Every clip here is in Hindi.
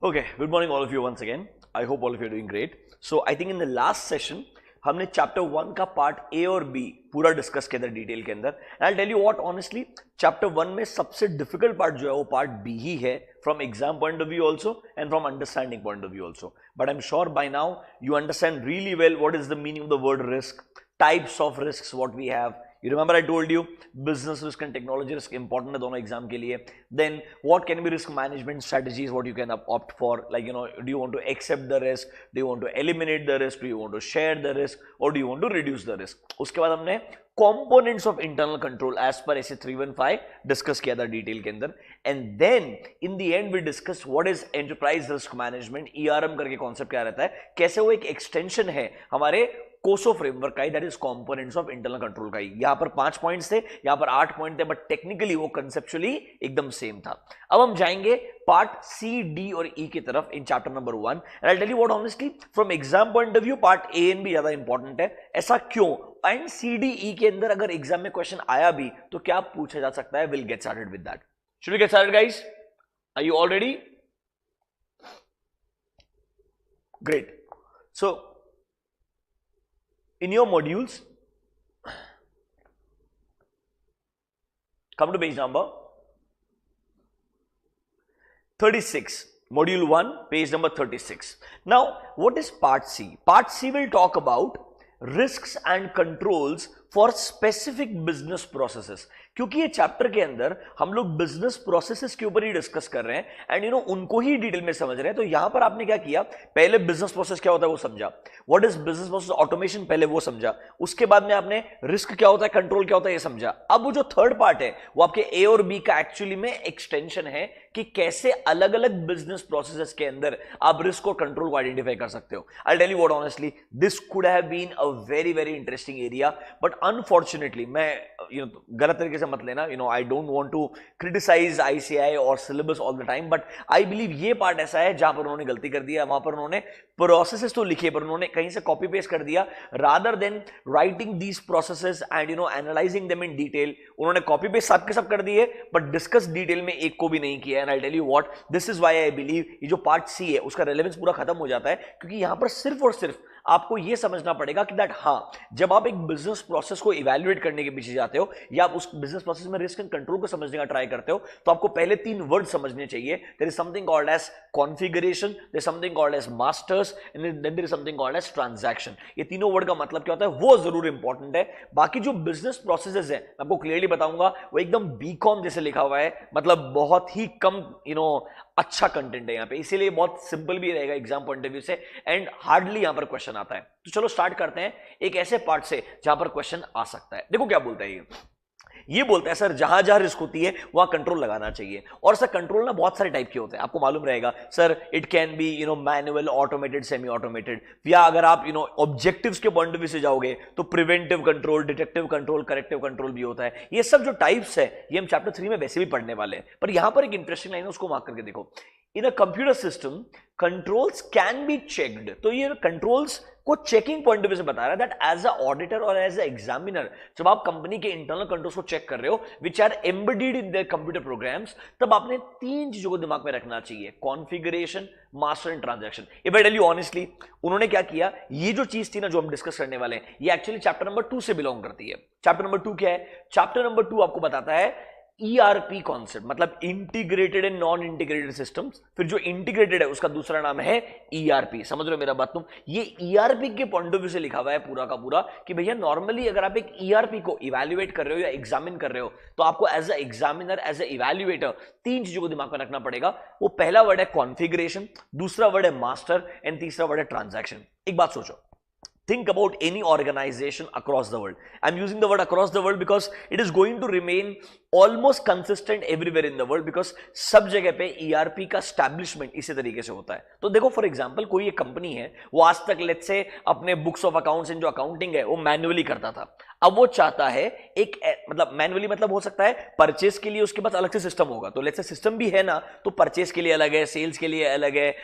Okay, good morning all of you once again. I hope all of you are doing great. So I think in the last session हमने चैप्टर 1 का पार्ट ए और बी पूरा डिस्कस किया था डिटेल के अंदर. And I tell you what honestly chapter 1 में सबसे डिफिकल्ट पार्ट जो है वो पार्ट बी ही है, from exam point of view also and from understanding point of view also. But I am sure by now you understand really well what is the meaning of the word risk, types of risk what we have. You remember I told you business risk and technology risk important है दोनों एग्जाम के लिए. Then what can be risk management strategies, what you can opt for, like do you want to accept the risk, do you want to eliminate the risk, do you want to share the risk, or do you want to reduce the risk. उसके बाद हमने components of internal control as per ऐसे 315 डिस्कस किया था डिटेल के अंदर. And then in the end we discuss what is enterprise risk management. ERM करके कॉन्सेप्ट क्या रहता है, कैसे वो एक एक्सटेंशन है हमारे कोसो फ्रेमवर्क का ही, that is components of internal control का ही. यहां पर 5 पॉइंट्स थे, यहां पर 8 पॉइंट थे, बट टेक्निकली वो कंसेप्चुअली एकदम सेम था. अब हम जाएंगे पार्ट सी, डी और ई की तरफ in chapter number 1. And I tell you what honestly from exam point of view part A and B ज्यादा इंपॉर्टेंट है. ऐसा क्यों? एंड सी डी ई के अंदर अगर एग्जाम में क्वेश्चन आया भी तो क्या पूछा जा सकता है. Will get started with that. Should we get started guys? Are you all ready? Great. So in your modules, come to page number 36, module 1, page number 36. Now what is part C? Part C will talk about risks and controls for specific business processes. क्योंकि ये चैप्टर के अंदर हम लोग बिजनेस प्रोसेसेस के ऊपर ही डिस्कस कर रहे हैं एंड उनको ही डिटेल में समझ रहे हैं. तो यहां पर आपने क्या किया, पहले बिजनेस प्रोसेस क्या होता है वो समझा, what is business process automation पहले वो समझा, उसके बाद में आपने रिस्क क्या होता है, कंट्रोल क्या होता है ये समझा. अब वो जो थर्ड पार्ट है वो आपके ए और बी का एक्चुअली में एक्सटेंशन है कि कैसे अलग अलग बिजनेस प्रोसेसेस के अंदर आप रिस्क और कंट्रोल को आइडेंटिफाई कर सकते हो. I tell you what honestly this could have been a very very interesting area, but unfortunately मैं गलत तरीके से मत लेना, I don't want to criticise ICI और syllabus all the time, but I believe ये पार्ट ऐसा है जहां पर उन्होंने गलती कर दिया. वहां पर उन्होंने प्रोसेसेस तो लिखे पर उन्होंने कहीं से कॉपी पेस्ट कर दिया, rather than writing these processes and analysing them in detail. उन्होंने कॉपी पेस्ट सब के सब कर दिए बट डिस्कस डिटेल में एक को भी नहीं किया. And I tell you what, this is why I believe ये जो पार्ट सी है उसका रेलेवेंस पूरा खत्म हो जाता है, क्योंकि यहां पर सिर्फ और सिर्फ आपको यह समझना पड़ेगा कि दैट हाँ, जब आप एक बिजनेस प्रोसेस को इवैल्यूएट करने के पीछे जाते हो या आप उस बिजनेस प्रोसेस में रिस्क एंड कंट्रोल को समझने का ट्राई करते हो तो आपको पहले 3 वर्ड समझने चाहिए. There is something called as configuration, there is something called as masters and then there is something called as transaction. ये तीनों वर्ड का मतलब क्या होता है वो जरूर इंपॉर्टेंट है. बाकी जो बिजनेस प्रोसेसेस है आपको क्लियरली बताऊंगा, वो एकदम बीकॉम जैसे लिखा हुआ है, मतलब बहुत ही कम अच्छा कंटेंट है यहाँ पे, इसीलिए बहुत सिंपल भी रहेगा एग्जाम पॉइंट ऑफ व्यू से एंड हार्डली यहां पर क्वेश्चन आता है. तो चलो स्टार्ट करते हैं एक ऐसे पार्ट से जहां पर क्वेश्चन आ सकता है. देखो क्या बोलता है ये बोलता है सर जहां जहां रिस्क होती है वहां कंट्रोल लगाना चाहिए. और सर कंट्रोल ना बहुत सारे टाइप के होते हैं, आपको मालूम रहेगा. Sir it can be manual, automated, semi automated, या अगर आप ऑब्जेक्टिव्स के पॉइंट ऑफ व्यू से जाओगे तो preventive control, detective control, corrective control भी होता है. ये सब जो टाइप्स है ये हम चैप्टर 3 में वैसे भी पढ़ने वाले हैं, पर यहां पर एक इंटरेस्टिंग लाइन है उसको मार्क करके देखो. In a computer system controls can be checked. तो ये कंट्रोल्स को चेकिंग पॉइंट ऑफ व्यू से बता रहा है दैट एज अ ऑडिटर और एज अ एग्जामिनर जब आप कंपनी के इंटरनल कंट्रोल्स को चेक कर रहे हो which are embedded in the computer programs, तब आपने 3 चीजों को दिमाग में रखना चाहिए, configuration, master and transaction. If I tell you honestly, उन्होंने क्या किया, ये जो चीज थी ना जो हम डिस्कस करने वाले हैं ये एक्चुअली चैप्टर नंबर 2 से बिलोंग करती है. चैप्टर नंबर 2 क्या है? चैप्टर नंबर 2 आपको बताता है ERP कॉन्सेप्ट, मतलब integrated and non integrated systems. फिर जो इंटीग्रेटेड है उसका दूसरा नाम है ERP. समझ रहे हो मेरा बात तुम? ये ERP के पॉइंट ऑफ व्यू से लिखा हुआ है पूरा का पूरा कि भैया नॉर्मली अगर आप एक ERP को इवैल्यूएट कर रहे हो या एग्जामिन कर रहे हो तो आपको as a examiner, as a evaluator 3 चीजों को दिमाग में रखना पड़ेगा. वो पहला वर्ड है कॉन्फ़िगरेशन, दूसरा वर्ड है मास्टर एंड तीसरा वर्ड है ट्रांजैक्शन. एक बात सोचो, think about any organization across the world. I'm using the word across the world because it is going to remain almost consistent everywhere in the world because सब जगह पे ERP का establishment इसी तरीके से होता है. तो देखो फॉर एग्जांपल कोई एक कंपनी है, वो आज तक लेट्स से अपने बुक्स ऑफ अकाउंट्स एंड जो अकाउंटिंग है वो मैन्युअली करता था. अब वो चाहता है एक मतलब मैन्युअली मतलब हो सकता है परचेस के लिए उसके पास अलग से सिस्टम होगा. तो लेट्स से सिस्टम भी है ना, तो परचेस के लिए अलग है, सेल्स के लिए अलग है,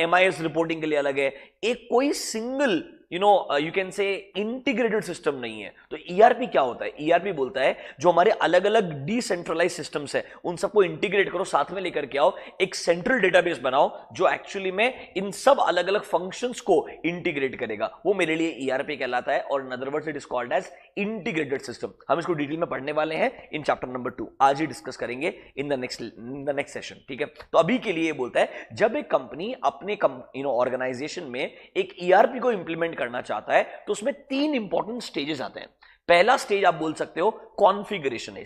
MIS रिपोर्टिंग के लिए अलग है. एक कोई single you can say integrated system नहीं है। तो ईआरपी क्या होता है? ईआरपी बोलता है जो हमारे अलग अलग डिसेंट्रलाइज सिस्टम्स है उन सबको इंटीग्रेट करो, साथ में लेकर के आओ, एक सेंट्रल डेटाबेस बनाओ जो एक्चुअली में इन सब अलग अलग फंक्शंस को इंटीग्रेट करेगा, वो मेरे लिए ईआरपी कहलाता है। और in other words it is called as integrated system. हम इसको डिटेल में पढ़ने वाले हैं इन चैप्टर नंबर 2, आज ही डिस्कस करेंगे इन द नेक्स्ट सेशन, ठीक है। तो अभी के लिए बोलता है जब एक कंपनी अपने ऑर्गेनाइजेशन में एक ईआरपी को इंप्लीमेंट करना चाहता है तो उसमें 3 इंपॉर्टेंट स्टेजेस आते हैं। पहला स्टेज आप बोल सकते हो कॉन्फ़िगरेशन।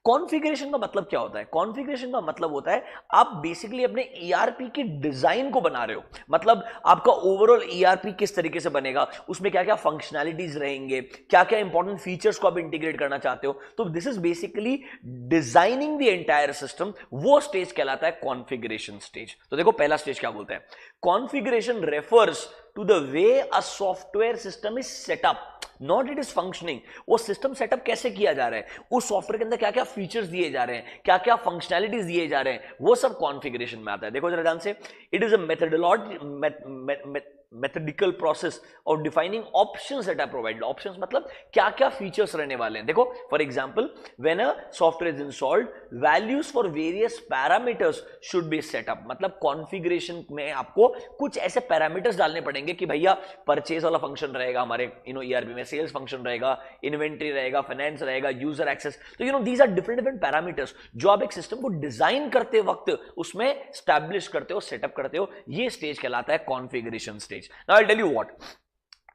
कॉन्फ़िगरेशन का मतलब क्या होता है? कॉन्फ़िगरेशन का मतलब होता है आप बेसिकली अपने ईआरपी की डिजाइन को बना रहे हो, मतलब आपका ओवरऑल ईआरपी किस तरीके से बनेगा, उसमें क्या क्या फंक्शनैलिटीज रहेंगे, क्या क्या इंपॉर्टेंट फीचर्स को आप इंटीग्रेट करना चाहते हो। तो this is basically designing the entire system, वो स्टेज कहलाता है कॉन्फ़िगरेशन स्टेज। तो देखो पहला स्टेज क्या बोलता है, configuration refers to the way a software system is setup, not it is functioning. वो सिस्टम सेटअप कैसे किया जा रहा है, उस सॉफ्टवेयर के अंदर क्या क्या फीचर्स दिए जा रहे हैं, क्या क्या फंक्शनैलिटीज दिए जा रहे हैं, वो सब कॉन्फ़िगरेशन में आता है। देखो जरा ध्यान से, it is a methodical process of defining options that are provided. Options मतलब क्या क्या फीचर्स रहने वाले हैं। देखो for example when a software is installed, values for various parameters should be set up. मतलब कॉन्फ़िगरेशन में आपको कुछ ऐसे पैरामीटर्स डालने पड़ेंगे कि भैया परचेज वाला फंक्शन रहेगा हमारे ईआरपी में, सेल्स फंक्शन रहेगा, इन्वेंट्री रहेगा, फाइनेंस रहेगा, यूजर एक्सेस। तो these are different different parameters जो आप एक सिस्टम को डिजाइन करते वक्त उसमें स्टैब्लिश करते हो, सेटअप करते हो। ये स्टेज कहलाता है configuration stage. Now I'll tell you what,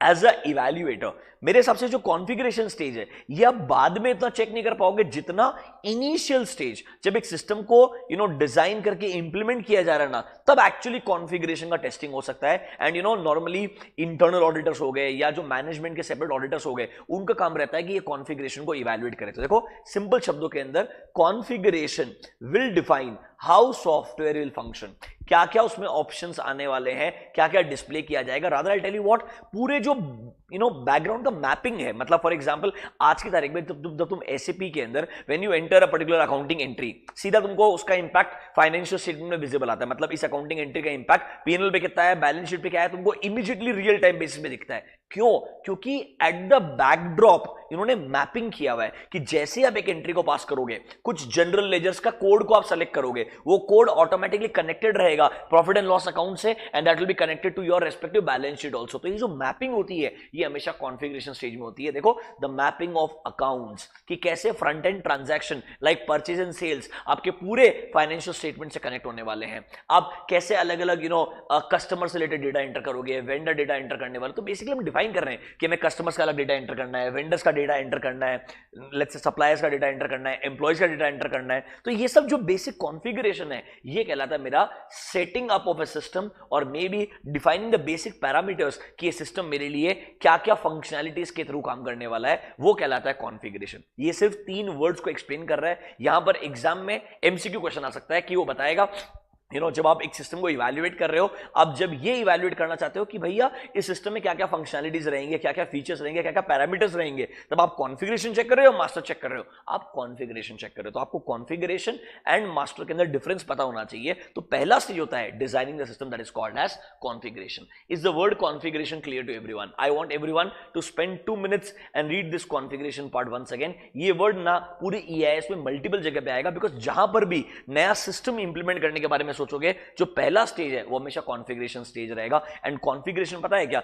as a evaluator मेरे हिसाब से जो कॉन्फ़िगरेशन स्टेज है ये आप बाद में इतना चेक नहीं कर पाओगे जितना इनिशियल स्टेज, जब एक सिस्टम को डिजाइन करके इंप्लीमेंट किया जा रहा है ना, तब एक्चुअली कॉन्फ़िगरेशन का टेस्टिंग हो सकता है। एंड नॉर्मली इंटरनल ऑडिटर्स हो गए या जो मैनेजमेंट के सेपरेट ऑडिटर्स हो गए, उनका काम रहता है कि ये कॉन्फ़िगरेशन को इवैल्यूएट करें। तो देखो सिंपल शब्दों के अंदर, configuration will define how software will function, क्या क्या उसमें ऑप्शंस आने वाले हैं, क्या क्या डिस्प्ले किया जाएगा। Rather I tell you what, पूरे जो बैकग्राउंड का मैपिंग है, मतलब फॉर एग्जांपल आज की तारीख में जब तुम एसएपी के अंदर when you enter a particular accounting entry, सीधा तुमको उसका इंपैक्ट फाइनेंशियल स्टेटमेंट में विजिबल आता है। मतलब इस अकाउंटिंग एंट्री का इंपैक्ट पीएनएल पे कितना है, बैलेंस शीट पे क्या है, तुमको इमीडिएटली रियल टाइम बेसिस पे दिखता है। क्यों? क्योंकि एट द बैकड्रॉप इन्होंने मैपिंग किया हुआ है कि जैसे आप एक एंट्री को पास करोगे, कुछ जनरल लेजर्स का कोड को आप सेलेक्ट करोगे, वो कोड ऑटोमेटिकली कनेक्टेड रहेगा प्रॉफिट एंड लॉस अकाउंट से, and that will be connected to your respective balance sheet also. तो ये जो मैपिंग होती है ये हमेशा कॉन्फ़िगरेशन स्टेज में होती है। देखो द मैपिंग ऑफ अकाउंट्स, कि कैसे front end transaction like purchase and sales आपके पूरे फाइनेंशियल स्टेटमेंट से कनेक्ट होने वाले हैं। आप कैसे अलग अलग कस्टमर से रिलेटेड डेटा एंटर करोगे, वेंडर डेटा एंटर करने वाले। तो बेसिकली हम डिफाइन कर रहे हैं कि हमें कस्टमर्स का अलग डेटा एंटर करना है, वेंडर्स का डेटा एंटर करना है, लेट्स से सप्लायर्स का डेटा एंटर करना है, एम्प्लॉयज का डेटा एंटर करना है। तो ये सब जो बेसिक कॉन्फ़िगरेशन है ये कहलाता है मेरा setting up of a system, और may defining the basic parameters कि ये सिस्टम मेरे लिए क्या क्या फंक्शनैलिटीज के थ्रू काम करने वाला है, वो कहलाता है कॉन्फ़िगरेशन। ये सिर्फ 3 वर्ड्स को एक्सप्लेन कर रहा है। यहां पर एग्जाम में एमसीक्यू क्वेश्चन आ सकता है कि वो बताएगा जब आप एक सिस्टम को इवैल्यूएट कर रहे हो, आप जब ये इवैल्यूएट करना चाहते हो कि भैया इस सिस्टम में क्या क्या फंक्शनैलिटीज रहेंगे, क्या क्या फीचर्स रहेंगे, क्या क्या पैरामीटर्स रहेंगे, तब आप कॉन्फ़िगरेशन चेक कर रहे हो, मास्टर चेक कर रहे हो, आप कॉन्फ़िगरेशन चेक कर रहे हो। तो आपको कॉन्फ़िगरेशन एंड मास्टर के अंदर डिफरेंस पता होना चाहिए। तो पहला स्टेज होता है designing the system, that is called as configuration. Is the word configuration clear to everyone? I want everyone to spend 2 minutes and read this configuration part once again. ये वर्ड ना पूरे ईआईएस में मल्टीपल जगह पे आएगा, बिकॉज जहां पर भी नया सिस्टम इंप्लीमेंट करने के बारे में सोचोगे, जो पहला स्टेज है वो हमेशा कॉन्फ़िगरेशन स्टेज रहेगा। एंड कॉन्फ़िगरेशन पता है क्या,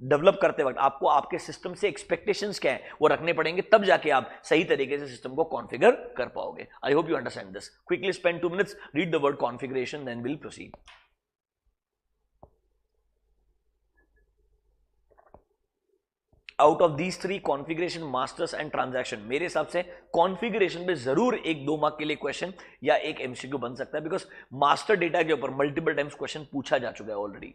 डेवलप करते वक्त आपको आपके सिस्टम से एक्सपेक्टेशंस क्या है वो रखने पड़ेंगे, तब जाके आप सही तरीके से सिस्टम को कॉन्फ़िगर कर पाओगे। I hope you understand this. Quickly spend 2 minutes, read the word configuration, then will proceed. Out of these 3, configuration, masters and transaction, मेरे हिसाब से कॉन्फ़िगरेशन पे जरूर एक 2 मार्क के लिए क्वेश्चन या एक एमसीक्यू बन सकता है, बिकॉज मास्टर डेटा के ऊपर मल्टीपल टाइम्स क्वेश्चन पूछा जा चुका है already.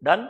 Done.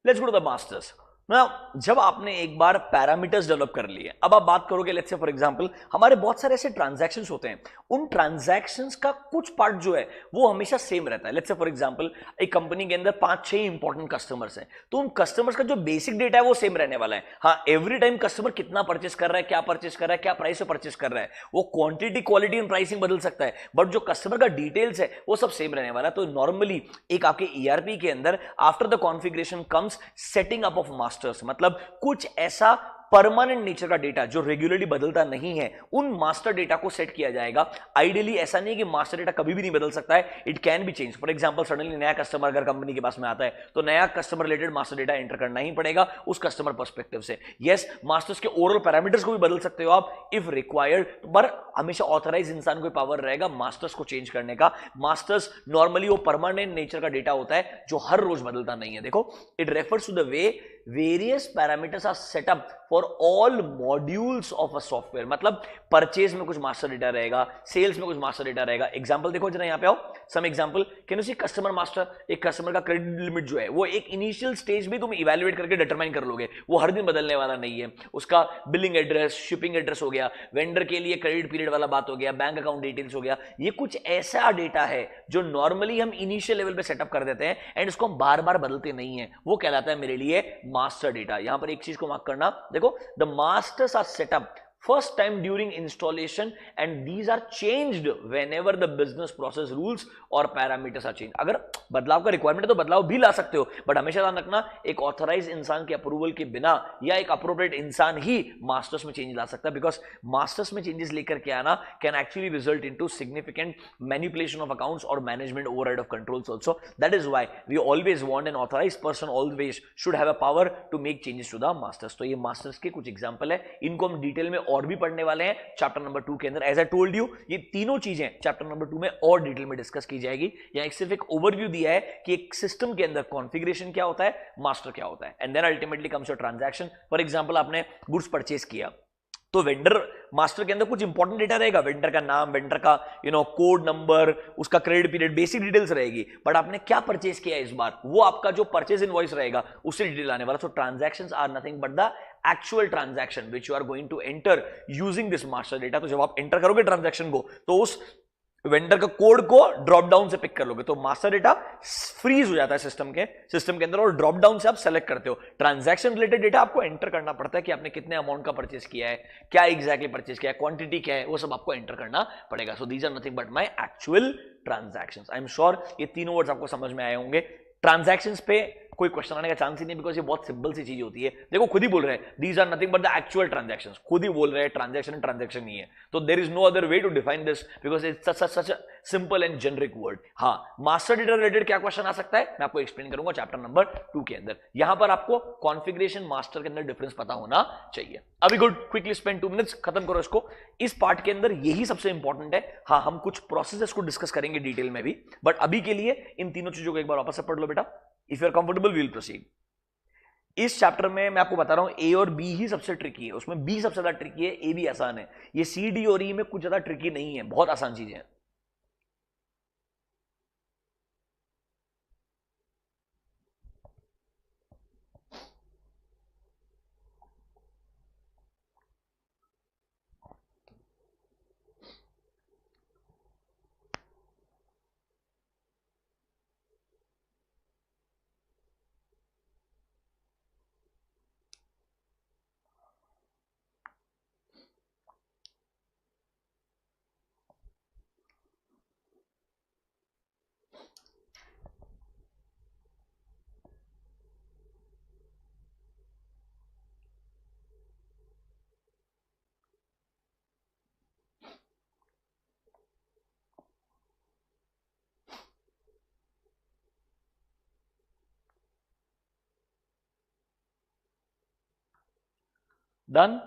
Let's go to the masters. ना जब आपने एक बार पैरामीटर्स डेवलप कर लिए, अब आप बात करोगे लेट्स से फॉर एग्जांपल हमारे बहुत सारे ऐसे ट्रांजैक्शंस होते हैं, उन ट्रांजैक्शंस का कुछ पार्ट जो है वो हमेशा सेम रहता है. लेट्स से फॉर एग्जांपल एक कंपनी के अंदर 5-6 इंपॉर्टेंट कस्टमर्स हैं, तो उन कस्टमर्स का जो बेसिक डेटा है वो सेम रहने वाला है. हाँ, एवरी टाइम कस्टमर कितना परचेस कर रहा है, क्या परचेस कर रहा है, क्या प्राइस से परचेस कर रहा है, वो क्वांटिटी क्वालिटी एंड प्राइसिंग बदल सकता है, बट जो कस्टमर का डिटेल्स है वो सब सेम रहने वाला है. तो नॉर्मली एक आपके ईआरपी के अंदर after the configuration comes setting up of masters, मतलब कुछ ऐसा परमानेंट नेचर का डेटा जो रेगुलरली बदलता नहीं है, उन मास्टर डेटा को सेट किया जाएगा. आइडियली ऐसा नहीं कि मास्टर डेटा कभी भी नहीं बदल सकता है, it can be change. For example suddenly नया कस्टमर अगर कंपनी के पास में आता है तो नया customer related master data enter करना ही पड़ेगा उस कस्टमर पर्सपेक्टिव से. यस, मास्टर्स के ओवरऑल पैरामीटर्स को भी बदल सकते हो आप इफ रिक्वायर्ड, पर हमेशा ऑथराइज इंसान को पावर रहेगा मास्टर्स को चेंज करने का. मास्टर्स नॉर्मली वो परमानेंट नेचर का डेटा होता है जो हर रोज बदलता नहीं है. देखो, it refers to the way various parameters are setup for all modules of a software. मतलब परचेज में कुछ मास्टर डेटा रहेगा, सेल्स में कुछ मास्टर डेटा रहेगा. एग्जांपल देखो जरा यहां पे आओ, some example can you see customer master. एक कस्टमर का क्रेडिट लिमिट जो है वो एक इनिशियल स्टेज में तुम इवैल्यूएट करके डिटरमाइन कर लोगे, वो हर दिन बदलने वाला नहीं है. उसका बिलिंग एड्रेस, शिपिंग एड्रेस हो गया, वेंडर के लिए क्रेडिट पीरियड वाला बात हो गया, बैंक अकाउंट डिटेल्स हो गया. ये कुछ ऐसा डेटा है जो नॉर्मली हम इनिशियल लेवल पे सेटअप कर देते हैं एंड इसको हम बार बार बदलते नहीं है. वो कहलाता है मेरे लिए मास्टर डेटा. यहां पर एक चीज को मार्क करना, देखो the masters are setup first time during installation and these are changed whenever the business process rules और पैरामीटर्स आर चेंज. अगर बदलाव का रिक्वायरमेंट है तो बदलाव भी ला सकते हो, बट हमेशा ध्यान रखना एक ऑथराइज इंसान के अप्रूवल के बिना या एक अप्रोप्रिएट इंसान ही मास्टर्स में चेंज ला सकता है, बिकॉज मास्टर्स में चेंजेस लेकर के आना can actually result into significant manipulation of accounts और management override of controls also. That is why we always want an authorise person always should have a power to make changes to the masters. तो ये मास्टर्स के कुछ एग्जांपल है, इनको हम डिटेल में और भी पढ़ने वाले हैं चैप्टर नंबर 2 के अंदर. एज आई टोल्ड यू, ये तीनों चीजें चैप्टर नंबर 2 में और डिटेल में डिस्कस की जाएगी. यहां सिर्फ एक ओवरव्यू दिया है कि एक सिस्टम के अंदर कॉन्फ़िगरेशन क्या होता है, मास्टर क्या होता है, and then ultimately comes your transaction. For example आपने गुड्स परचेस किया तो वेंडर मास्टर के अंदर कुछ इंपॉर्टेंट डेटा रहेगा, वेंडर का नाम, वेंडर का कोड नंबर, उसका क्रेडिट पीरियड, बेसिक डिटेल्स रहेगी. बट आपने क्या परचेस किया इस बार, वो आपका जो परचेज इनवॉइस रहेगा उससे डिटेल आने वाला. So transactions are nothing but the actual transaction which you are going to enter using this master data. तो जब आप एंटर करोगे ट्रांजैक्शन को तो उस वेंडर का कोड को ड्रॉप डाउन से पिक कर लोगे, तो मास्टर डेटा फ्रीज हो जाता है सिस्टम के अंदर और ड्रॉप डाउन से आप सेलेक्ट करते हो. ट्रांजैक्शन रिलेटेड डेटा आपको एंटर करना पड़ता है कि आपने कितने अमाउंट का परचेस किया है, क्या एग्जैक्टली परचेस किया है, क्वांटिटी क्या है, वो सब आपको एंटर करना पड़ेगा. So these are nothing but my actual transactions. I am sure ये तीनों वर्ड्स आपको समझ में आए होंगे. ट्रांजैक्शंस पे कोई क्वेश्चन आने का चांस ही नहीं, बिकॉज ये बहुत सिंपल सी चीज होती है. देखो खुद ही बोल रहे हैं these are nothing but the actual transactions, खुद ही बोल रहे हैं ट्रांजैक्शन नहीं है. तो there is no other way to define this because it's such a simple and generic word. हाँ, मास्टर डेटा रिलेटेड क्या क्वेश्चन आ सकता है मैं आपको एक्सप्लेन करूंगा चैप्टर नंबर 2 के अंदर. यहां पर आपको कॉन्फ़िगरेशन मास्टर के अंदर डिफरेंस पता होना चाहिए. अभी गुड, क्विकली स्पेंड 2 मिनट्स, खत्म करो इसको. इस पार्ट के अंदर यही सबसे इंपॉर्टेंट है. हाँ, हम कुछ प्रोसेसेस को डिस्कस करेंगे डिटेल में भी, बट अभी के लिए इन तीनों चीजों को एक बार वापस से पढ़ लो बेटा. If you are comfortable we will proceed. इस चैप्टर में मैं आपको बता रहा हूं ए और बी ही सबसे ट्रिकी है, उसमें बी सबसे ज्यादा ट्रिकी है, ए भी आसान है. ये सी डी और ई में कुछ ज्यादा ट्रिकी नहीं है, बहुत आसान चीजें हैं. डन.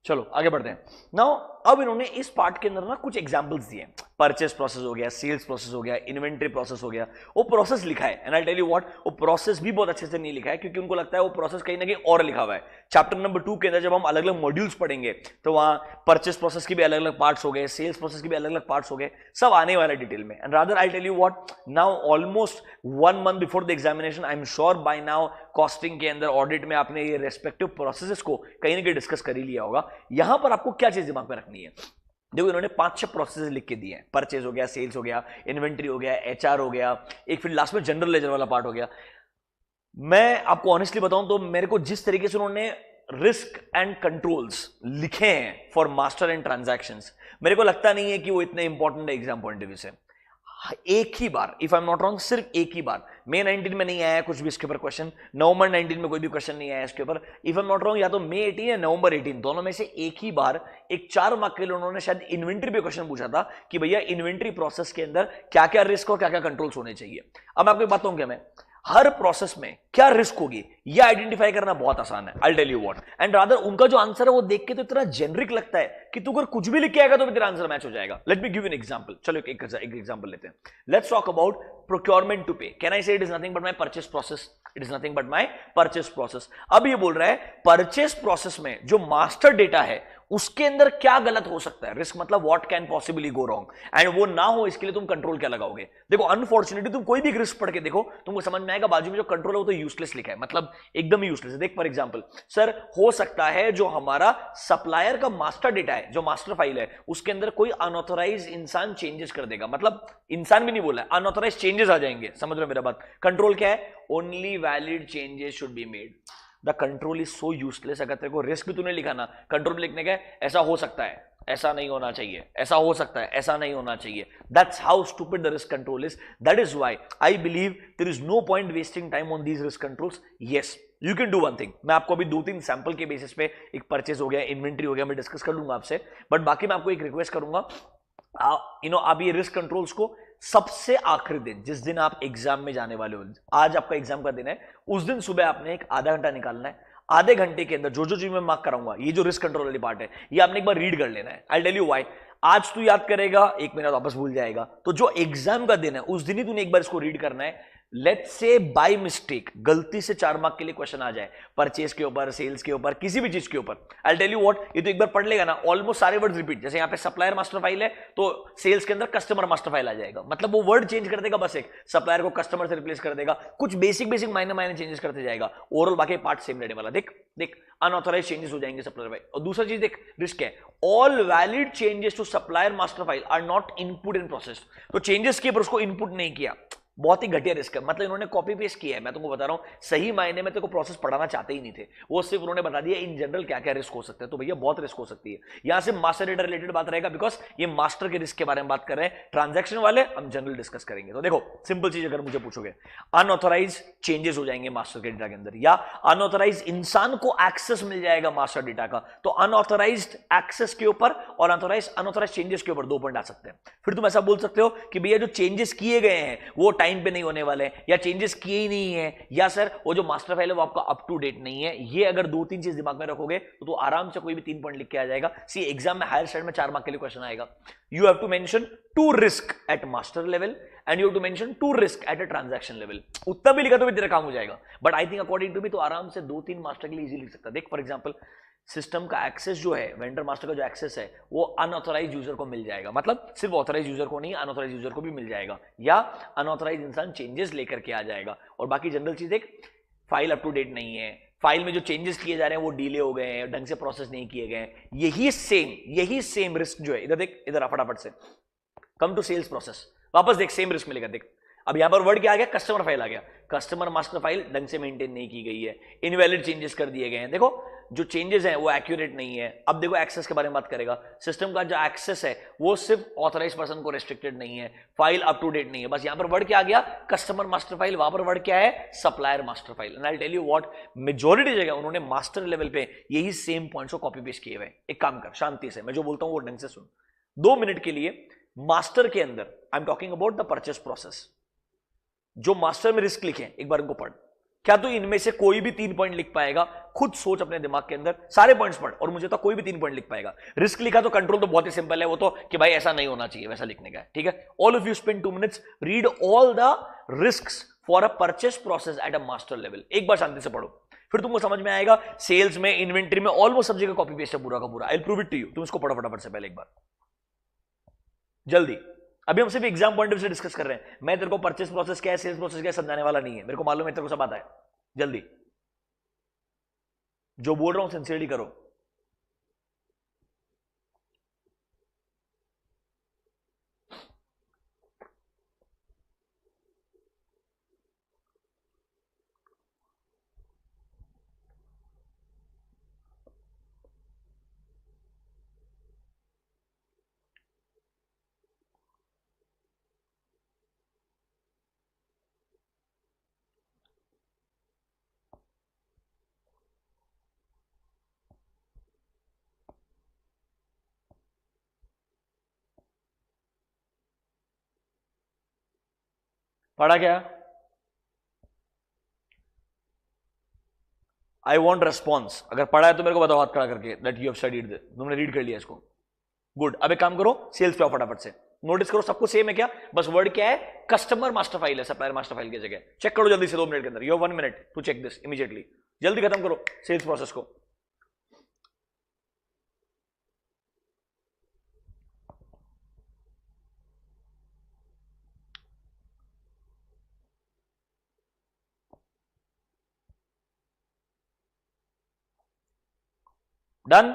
चलो आगे बढ़ते हैं। नाउ अब इन्होंने इस पार्ट के अंदर ना कुछ एग्जांपल्स दिए, परचेस प्रोसेस हो गया, सेल्स प्रोसेस हो गया, इन्वेंटरी प्रोसेस हो गया, वो प्रोसेस लिखा है। And I tell you what, वो प्रोसेस भी बहुत अच्छे से नहीं लिखा है क्योंकि उनको लगता है वो प्रोसेस कहीं ना कहीं और लिखा हुआ है। चैप्टर नंबर 2 के अंदर जब हम अलग अलग मॉड्यूल्स पढ़ेंगे तो वहां परचेस प्रोसेस के भी अलग अलग पार्ट्स हो गए, सेल्स प्रोसेस के भी अलग अलग पार्ट्स हो गए, सब आने वाला डिटेल में। And rather I tell you what, now almost 1 month before the examination I am sure by now costing के अंदर, ऑडिट में आपने ये रेस्पेक्टिव प्रोसेसेस को कहीं ना कहीं डिस्कस कर ही लिया होगा। यहां पर आपको क्या चीज दिमाग में रखनी है, देखो इन्होंने 5-6 प्रोसेस लिख के दिए हैं, परचेज हो गया, सेल्स हो गया, इन्वेंट्री हो गया, एचआर हो गया, एक फिर लास्ट में जनरल लेजर वाला पार्ट हो गया। मैं आपको ऑनेस्टली बताऊं तो मेरे को जिस तरीके से उन्होंने रिस्क एंड कंट्रोल्स लिखे हैं फॉर मास्टर एंड ट्रांजैक्शंस, मेरे को लगता नहीं है कि वो इतने इंपॉर्टेंट है एग्जाम पॉइंट ऑफ व्यू से। एक ही बार, if I am not wrong, सिर्फ एक ही बार, मई 19 में नहीं आया कुछ भी इसके ऊपर क्वेश्चन, नवंबर 19 में कोई भी क्वेश्चन नहीं आया इसके ऊपर। If I am not wrong, या तो मई 18 या नवंबर 18, दोनों में से एक ही बार एक 4 मार्क के लिए उन्होंने शायद इन्वेंट्री पे क्वेश्चन पूछा था कि भैया इन्वेंट्री प्रोसेस के अंदर क्या क्या रिस्क और क्या क्या कंट्रोल्स होने चाहिए। अब मैं आपको बात बताऊं क्या, मैं हर प्रोसेस में क्या रिस्क होगी यह आइडेंटिफाई करना बहुत आसान है। I tell you what, and rather उनका जो आंसर है वो देख के तो इतना जेनरिक लगता है कि तू अगर कुछ भी लिख के आएगा तो भी तेरा आंसर मैच हो जाएगा। Let me give you an example, चलो एक एग्जांपल लेते हैं। Let's talk about procurement to pay. Can I say it is nothing but my purchase process, it is nothing but my purchase process. अब ये बोल रहा है परचेस प्रोसेस में जो मास्टर डेटा है उसके अंदर क्या गलत हो सकता है, रिस्क मतलब what can possibly go wrong, and वो ना हो इसके लिए तुम कंट्रोल क्या लगाओगे। देखो अनफॉर्चुनेटली तुम कोई भी रिस्क पढ़ के देखो तुमको समझ में आएगा बाजू में जो कंट्रोल है वो तो यूजलेस लिखा है, मतलब एकदम यूजलेस है। देख फॉर एग्जांपल, सर हो सकता है जो हमारा सप्लायर का मास्टर डेटा है, जो मास्टर फाइल है, उसके अंदर कोई अनऑथराइज इंसान चेंजेस कर देगा, मतलब इंसान भी नहीं बोला है, अनऑथराइज चेंजेस आ जाएंगे। समझ रहे हो मेरा बात। कंट्रोल क्या है, only valid changes should be made. The control is so useless. अगर तेरे को रिस्क भी तूने लिखा ना, कंट्रोल में लिखने का ऐसा हो सकता है, ऐसा नहीं होना चाहिए, ऐसा हो सकता है, ऐसा नहीं होना चाहिए। That's how stupid the risk control is. That is why I believe there is no point wasting time on these risk controls. Yes you can do one thing, मैं आपको अभी 2-3 सैंपल के बेसिस पे, एक परचेज हो गया, इन्वेंट्री हो गया, मैं डिस्कस कर लूंगा आपसे, बट बाकी मैं आपको एक रिक्वेस्ट करूंगा, आप ये रिस्क कंट्रोल्स को सबसे आखिरी दिन, जिस दिन आप एग्जाम में जाने वाले हो, आज आपका एग्जाम का दिन है, उस दिन सुबह आपने एक आधा घंटा निकालना है। आधे घंटे के अंदर जो जो चीज मैं मार्क कराऊंगा, ये जो रिस्क कंट्रोल वाली पार्ट है, ये आपने एक बार रीड कर लेना है। आई टेल यू व्हाई, आज तू याद करेगा, 1 महीना वापस भूल जाएगा, तो जो एग्जाम का दिन है उस दिन ही तूने एक बार इसको रीड करना है। लेट्स से बाय मिस्टेक गलती से 4 मार्क के लिए क्वेश्चन आ जाए, परचेज के ऊपर, सेल्स के ऊपर, किसी भी चीज के ऊपर, आई टेल यू व्हाट, ये तो एक बार पढ़ लेगा ना, ऑलमोस्ट सारे वर्ड रिपीट। जैसे यहाँ पे सप्लायर मास्टर फाइल है तो सेल्स के अंदर कस्टमर मास्टर फाइल आ जाएगा, मतलब वो वर्ड चेंज कर देगा, बस एक सप्लायर को कस्टमर से रिप्लेस कर देगा, कुछ बेसिक माइनर चेंजेस करते जाएगा, ओवरऑल बाकी पार्ट सेम रहने वाला। देख अनऑथराइज चेंजेस हो जाएंगे सप्लायर फाइल। और दूसरा चीज देख, रिस्क है, all valid changes to supplier master file are not input in process. तो चेंजेस किए पर उसको इनपुट नहीं किया, बहुत ही घटिया रिस्क है, मतलब इन्होंने कॉपी पेस्ट किया है। मैं तुमको बता रहा हूं, सही मायने में तेको प्रोसेस पढ़ाना चाहते ही नहीं थे, वो सिर्फ उन्होंने बता दिया इन जनरल क्या क्या रिस्क हो सकते हैं। तो भैया बहुत रिस्क हो सकती है, यहां से मास्टर डेटा रिलेटेड बात रहेगा, बिकॉज ये मास्टर के रिस्क के बारे में बात कर रहे हैं, ट्रांजैक्शन वाले हम जनरल डिस्कस करेंगे। तो देखो सिंपल चीज अगर मुझे पूछोगे, अनऑथराइज चेंजेस हो जाएंगे मास्टर के डेटा के अंदर, या अनऑथराइज इंसान को एक्सेस मिल जाएगा मास्टर डेटा का। तो अनऑथराइज एक्सेस के ऊपर और अनऑथराइज चेंजेस के ऊपर 2 पॉइंट आ सकते हैं। फिर तुम ऐसा बोल सकते हो कि भैया जो चेंजेस किए गए हैं वो टाइम पे नहीं होने वाले, या चेंजेस किए ही नहीं है, या सर वो जो मास्टर फाइल है वो आपका अप टू डेट नहीं है। ये अगर 2-3 चीज दिमाग में रखोगे तो आराम से कोई भी 3 पॉइंट लिख के आ जाएगा। सी एग्जाम में हायर स्टैंडर्ड में 4 मार्क के लिए क्वेश्चन आएगा, you have to mention 2 risk at master level and you have to mention 2 risk at a transaction level. उतना भी लिखा तो भी तेरा काम हो जाएगा, but I think according to me तो आराम से 2-3 मास्टर के लिए इजीली लिख सकता है। देख फॉर एग्जांपल, सिस्टम का एक्सेस जो है, वेंडर मास्टर का जो एक्सेस है वो अनऑथराइज यूजर को मिल जाएगा, मतलब सिर्फ ऑथराइज यूजर को नहीं, अनऑथराइज यूजर को भी मिल जाएगा, या अनऑथराइज इंसान चेंजेस लेकर के आ जाएगा। और बाकी जनरल चीज एक, फाइल अप टू डेट नहीं है, फाइल में जो चेंजेस किए जा रहे हैं वो डिले हो गए हैं, ढंग से प्रोसेस नहीं किए गए, यही सेम रिस्क जो है, इधर देख, इधर फटाफट से कम टू सेल्स प्रोसेस, वापस देख सेम रिस्क मिलेगा। देख अब यहां पर वर्ड क्या आ गया, कस्टमर फाइल आ गया, कस्टमर मास्टर फाइल ढंग से मेंटेन नहीं की गई है, इनवैलिड चेंजेस कर दिए गए हैं। देखो जो चेंजेस हैं वो एक्यूरेट नहीं है। अब देखो एक्सेस के बारे में बात करेगा, सिस्टम का जो एक्सेस है वो सिर्फ ऑथराइज पर्सन को रेस्ट्रिक्टेड नहीं है, फाइल अप टू डेट नहीं है, बस यहां पर वर्ड क्या आ गया, कस्टमर मास्टर फाइल, वहां पर वर्ड क्या है, supplier master file. And I will tell you what, majority जगह उन्होंने मास्टर लेवल पे यही सेम पॉइंट्स को कॉपी पेस्ट किए हुए। एक काम कर, शांति से मैं जो बोलता हूं वो ढंग से सुन, 2 मिनट के लिए मास्टर के अंदर आई am talking about the purchase process, जो मास्टर में रिस्क लिखे एक बार इनको पढ़, क्या तू इनमें से कोई भी 3 पॉइंट लिख पाएगा? खुद सोच अपने दिमाग के अंदर, सारे पॉइंट्स पढ़ और मुझे तो कोई भी 3 पॉइंट लिख पाएगा। रिस्क लिखा तो कंट्रोल तो बहुत ही सिंपल है, वो तो कि भाई ऐसा नहीं होना चाहिए, वैसा लिखने का है, ठीक है। All of you spend 2 minutes, read all the risks for a purchase process at a master level. एक बार शांति से पढ़ो, फिर तुमको समझ में आएगा। सेल्स में, इन्वेंट्री में ऑलमोस्ट सब जगह कॉपी पेस्ट है पूरा का पूरा। I will prove it to you. तुम इसको पढ़ो फटाफट से पहले एक बार, जल्दी। अभी हम सिर्फ एग्जाम पॉइंट ऑफ व्यू से डिस्कस कर रहे हैं। मैं तेरे को परचेस प्रोसेस क्या है, सेल्स प्रोसेस क्या है समझाने वाला नहीं है। मेरे को मालूम है तेरे को सब आता है। जल्दी, जो बोल रहा हूं सिंसियरली करो। पढ़ा क्या? I want response. अगर पढ़ा है तो मेरे को बताओ हाथ खड़ा करके दैट यू हैव स्टडीड, तुमने रीड कर लिया इसको। गुड। अब एक काम करो, सेल्स पे आओ फटाफट से। नोटिस करो सबको सेम है क्या? बस वर्ड क्या है? कस्टमर मास्टर फाइल है, सप्लायर मास्टर फाइल की जगह। चेक करो जल्दी से 2 मिनट के अंदर। You have 1 minute to check this immediately. जल्दी खत्म करो सेल्स प्रोसेस को। डन।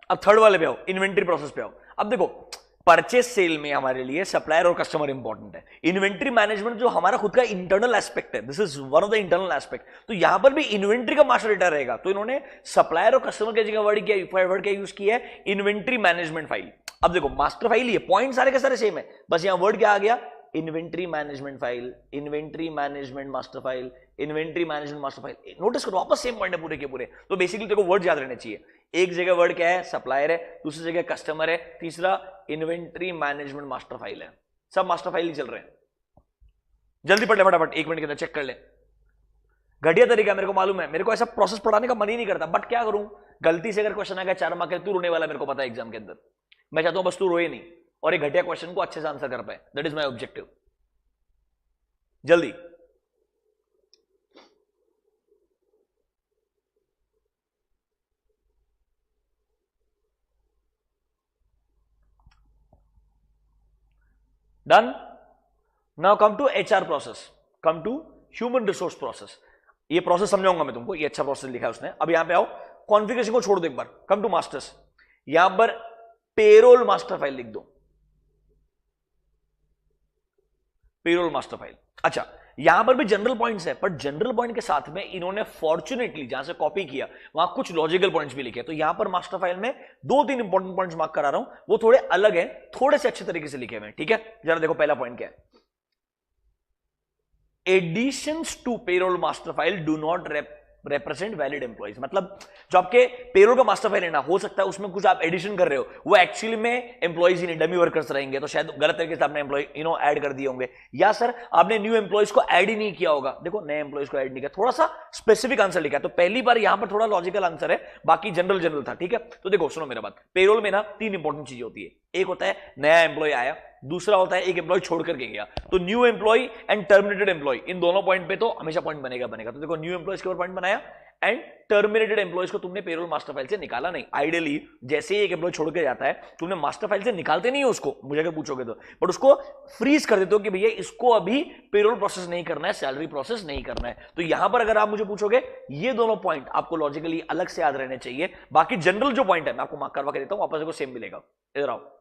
अब थर्ड वाले पे आओ, इन्वेंट्री प्रोसेस पे आओ। अब देखो, परचेस सेल में हमारे लिए सप्लायर और कस्टमर इंपॉर्टेंट है। इन्वेंट्री मैनेजमेंट जो हमारा खुद का इंटरनल एस्पेक्ट है, this is one of the internal aspect. तो यहां पर भी इन्वेंट्री का मास्टर डेटा रहेगा। तो इन्होंने सप्लायर और कस्टमर की जगह वर्ड क्या यूज किया है? Inventory management file. अब देखो, मास्टर फाइल ही है, पॉइंट सारे के सारे सेम है, बस यहां वर्ड क्या आ गया? Inventory management file, inventory management master file, inventory management master file. Notice करो वापस सेम पॉइंट है पूरे के पूरे। तो बेसिकली तेरे को वर्ड याद रहने चाहिए। एक जगह वर्ड क्या है? सप्लायर है, दूसरी जगह कस्टमर है, तीसरा इन्वेंट्री मैनेजमेंट मास्टर फाइल है। सब मास्टर फाइल ही चल रहे हैं। जल्दी पढ़ ले फटाफट, 1 मिनट के अंदर चेक कर ले। घटिया तरीका मेरे को मालूम है, मेरे को ऐसा प्रोसेस पढ़ाने का मन ही नहीं करता, बट क्या करूं? गलती से अगर क्वेश्चन आ गया 4 मार्क के, तू रोने वाला मेरे को पता है एग्जाम के अंदर। मैं चाहता हूं बस तू रोए नहीं और एक घटिया क्वेश्चन को अच्छे से आंसर कर पाए। That is my objective. जल्दी। Done. Now come to HR process, come to human resource process. ये प्रोसेस समझाऊंगा मैं तुमको, ये अच्छा प्रोसेस लिखा है उसने। अब यहां पे आओ, कॉन्फ़िगरेशन को छोड़ दो एक बार, कम टू मास्टर्स। यहां पर पेरोल मास्टर फाइल लिख दो, पेरोल मास्टर फाइल। अच्छा, यहां पर भी जनरल पॉइंट्स है, पर जनरल पॉइंट के साथ में इन्होंने फॉर्चुनेटली जहां से कॉपी किया वहां कुछ लॉजिकल पॉइंट्स भी लिखे। तो यहां पर मास्टर फाइल में 2-3 इंपॉर्टेंट पॉइंट्स मार्क करा रहा हूं, वो थोड़े अलग हैं, थोड़े से अच्छे तरीके से लिखे हुए हैं, ठीक है। जरा देखो पहला पॉइंट क्या है? Additions to payroll master file do not represent valid employees. मतलब जो आपके पेरोल का मास्टर फाइल है ना, हो सकता है उसमें कुछ आप एडिशन कर रहे हो, वो एक्चुअली में एम्प्लॉइज ही नहीं, डमी वर्कर्स रहेंगे, तो शायद गलत तरीके से आपने एम्प्लॉय ऐड कर दिए होंगे, या सर आपने न्यू एम्प्लॉइज को ऐड ही नहीं किया होगा। देखो, नए एम्प्लॉइज को ऐड नहीं किया, थोड़ा सा स्पेसिफिक आंसर लिखा है। तो पहली बार यहां पर थोड़ा लॉजिकल आंसर है, बाकी जनरल था, ठीक है। तो देखो सुनो मेरा बात, पेरोल में ना 3 इंपॉर्टेंट चीजें होती है। एक होता है नया एम्प्लॉय आया, दूसरा होता है एक एम्प्लॉय छोड़ करके गया। तो new employee and terminated employee, इन दोनों पॉइंट पे तो हमेशा पॉइंट बनेगा। तो देखो, न्यू एम्प्लॉयज के ऊपर पॉइंट बनाया एंड टर्मिनेटेड एम्प्लॉयज को तुमने पेरोल मास्टर फाइल से निकाला नहीं। आइडियली जैसे ही एक एम्प्लॉय छोड़ के जाता है, तुमने मास्टर फाइल से निकालते नहीं हो उसको, मुझे अगर पूछोगे तो, बट उसको फ्रीज कर देते हो कि भैया इसको अभी पेरोल प्रोसेस नहीं करना है, सैलरी प्रोसेस नहीं करना है। तो यहां पर अगर आप मुझे पूछोगे, ये दोनों पॉइंट आपको लॉजिकली अलग से याद रहने चाहिए। बाकी जनरल जो पॉइंट है मैं आपको मार्क करवा के देता हूं, वापस को सेम मिलेगा। इधर आओ।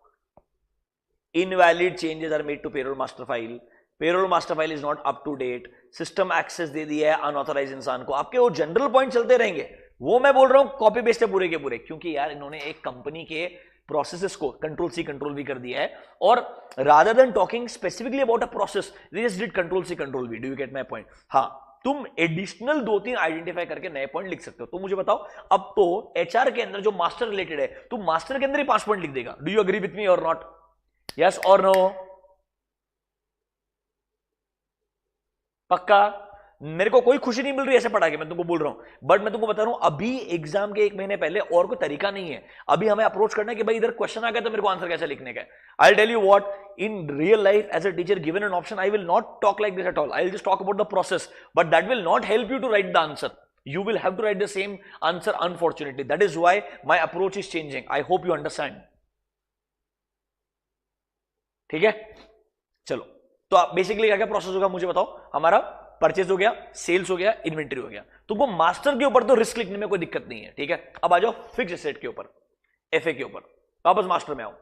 Invalid changes are made to payroll master file, payroll master file is not up to date, system access दे दिया है अनऑथराइज इंसान को। आपके वो जनरल पॉइंट चलते रहेंगे, वो मैं बोल रहा हूं कॉपी पेस्ट है पूरे के पूरे, क्योंकि यार इन्होंने एक कंपनी के प्रोसेसेस को कंट्रोल सी कंट्रोल वी कर दिया है, और rather than talking specifically about a process, they just did control C control V. Do you get my point? हाँ, तुम एडिशनल 2-3 आइडेंटिफाई करके नए पॉइंट लिख सकते हो। तो मुझे बताओ, अब तो एचआर के अंदर जो मास्टर रिलेटेड है, तो मास्टर के अंदर ही 5 पॉइंट लिख देगा। Do you agree with me और नॉट? यस और नो? पक्का? मेरे को कोई खुशी नहीं मिल रही ऐसे पढ़ा के, मैं तुमको बोल रहा हूं, बट मैं तुमको बता रहा हूं अभी एग्जाम के 1 महीने पहले और कोई तरीका नहीं है। अभी हमें अप्रोच करना है कि भाई इधर क्वेश्चन आ गया तो मेरे को आंसर कैसे लिखने का है। I tell you what, in real life as a teacher given an option I will not talk like this at all, I will just talk about the process, but that will not help you to write the answer. You will have to write the same answer, unfortunately. That is why my approach is changing. I hope you understand. ठीक है, चलो तो आप बेसिकली क्या क्या प्रोसेस होगा मुझे बताओ. हमारा परचेज हो गया, सेल्स हो गया, इन्वेंटरी हो गया. तुमको मास्टर के ऊपर तो रिस्क लिखने में कोई दिक्कत नहीं है, ठीक है. अब आ जाओ फिक्स एसेट के ऊपर, एफए के ऊपर, वापस मास्टर में आओ.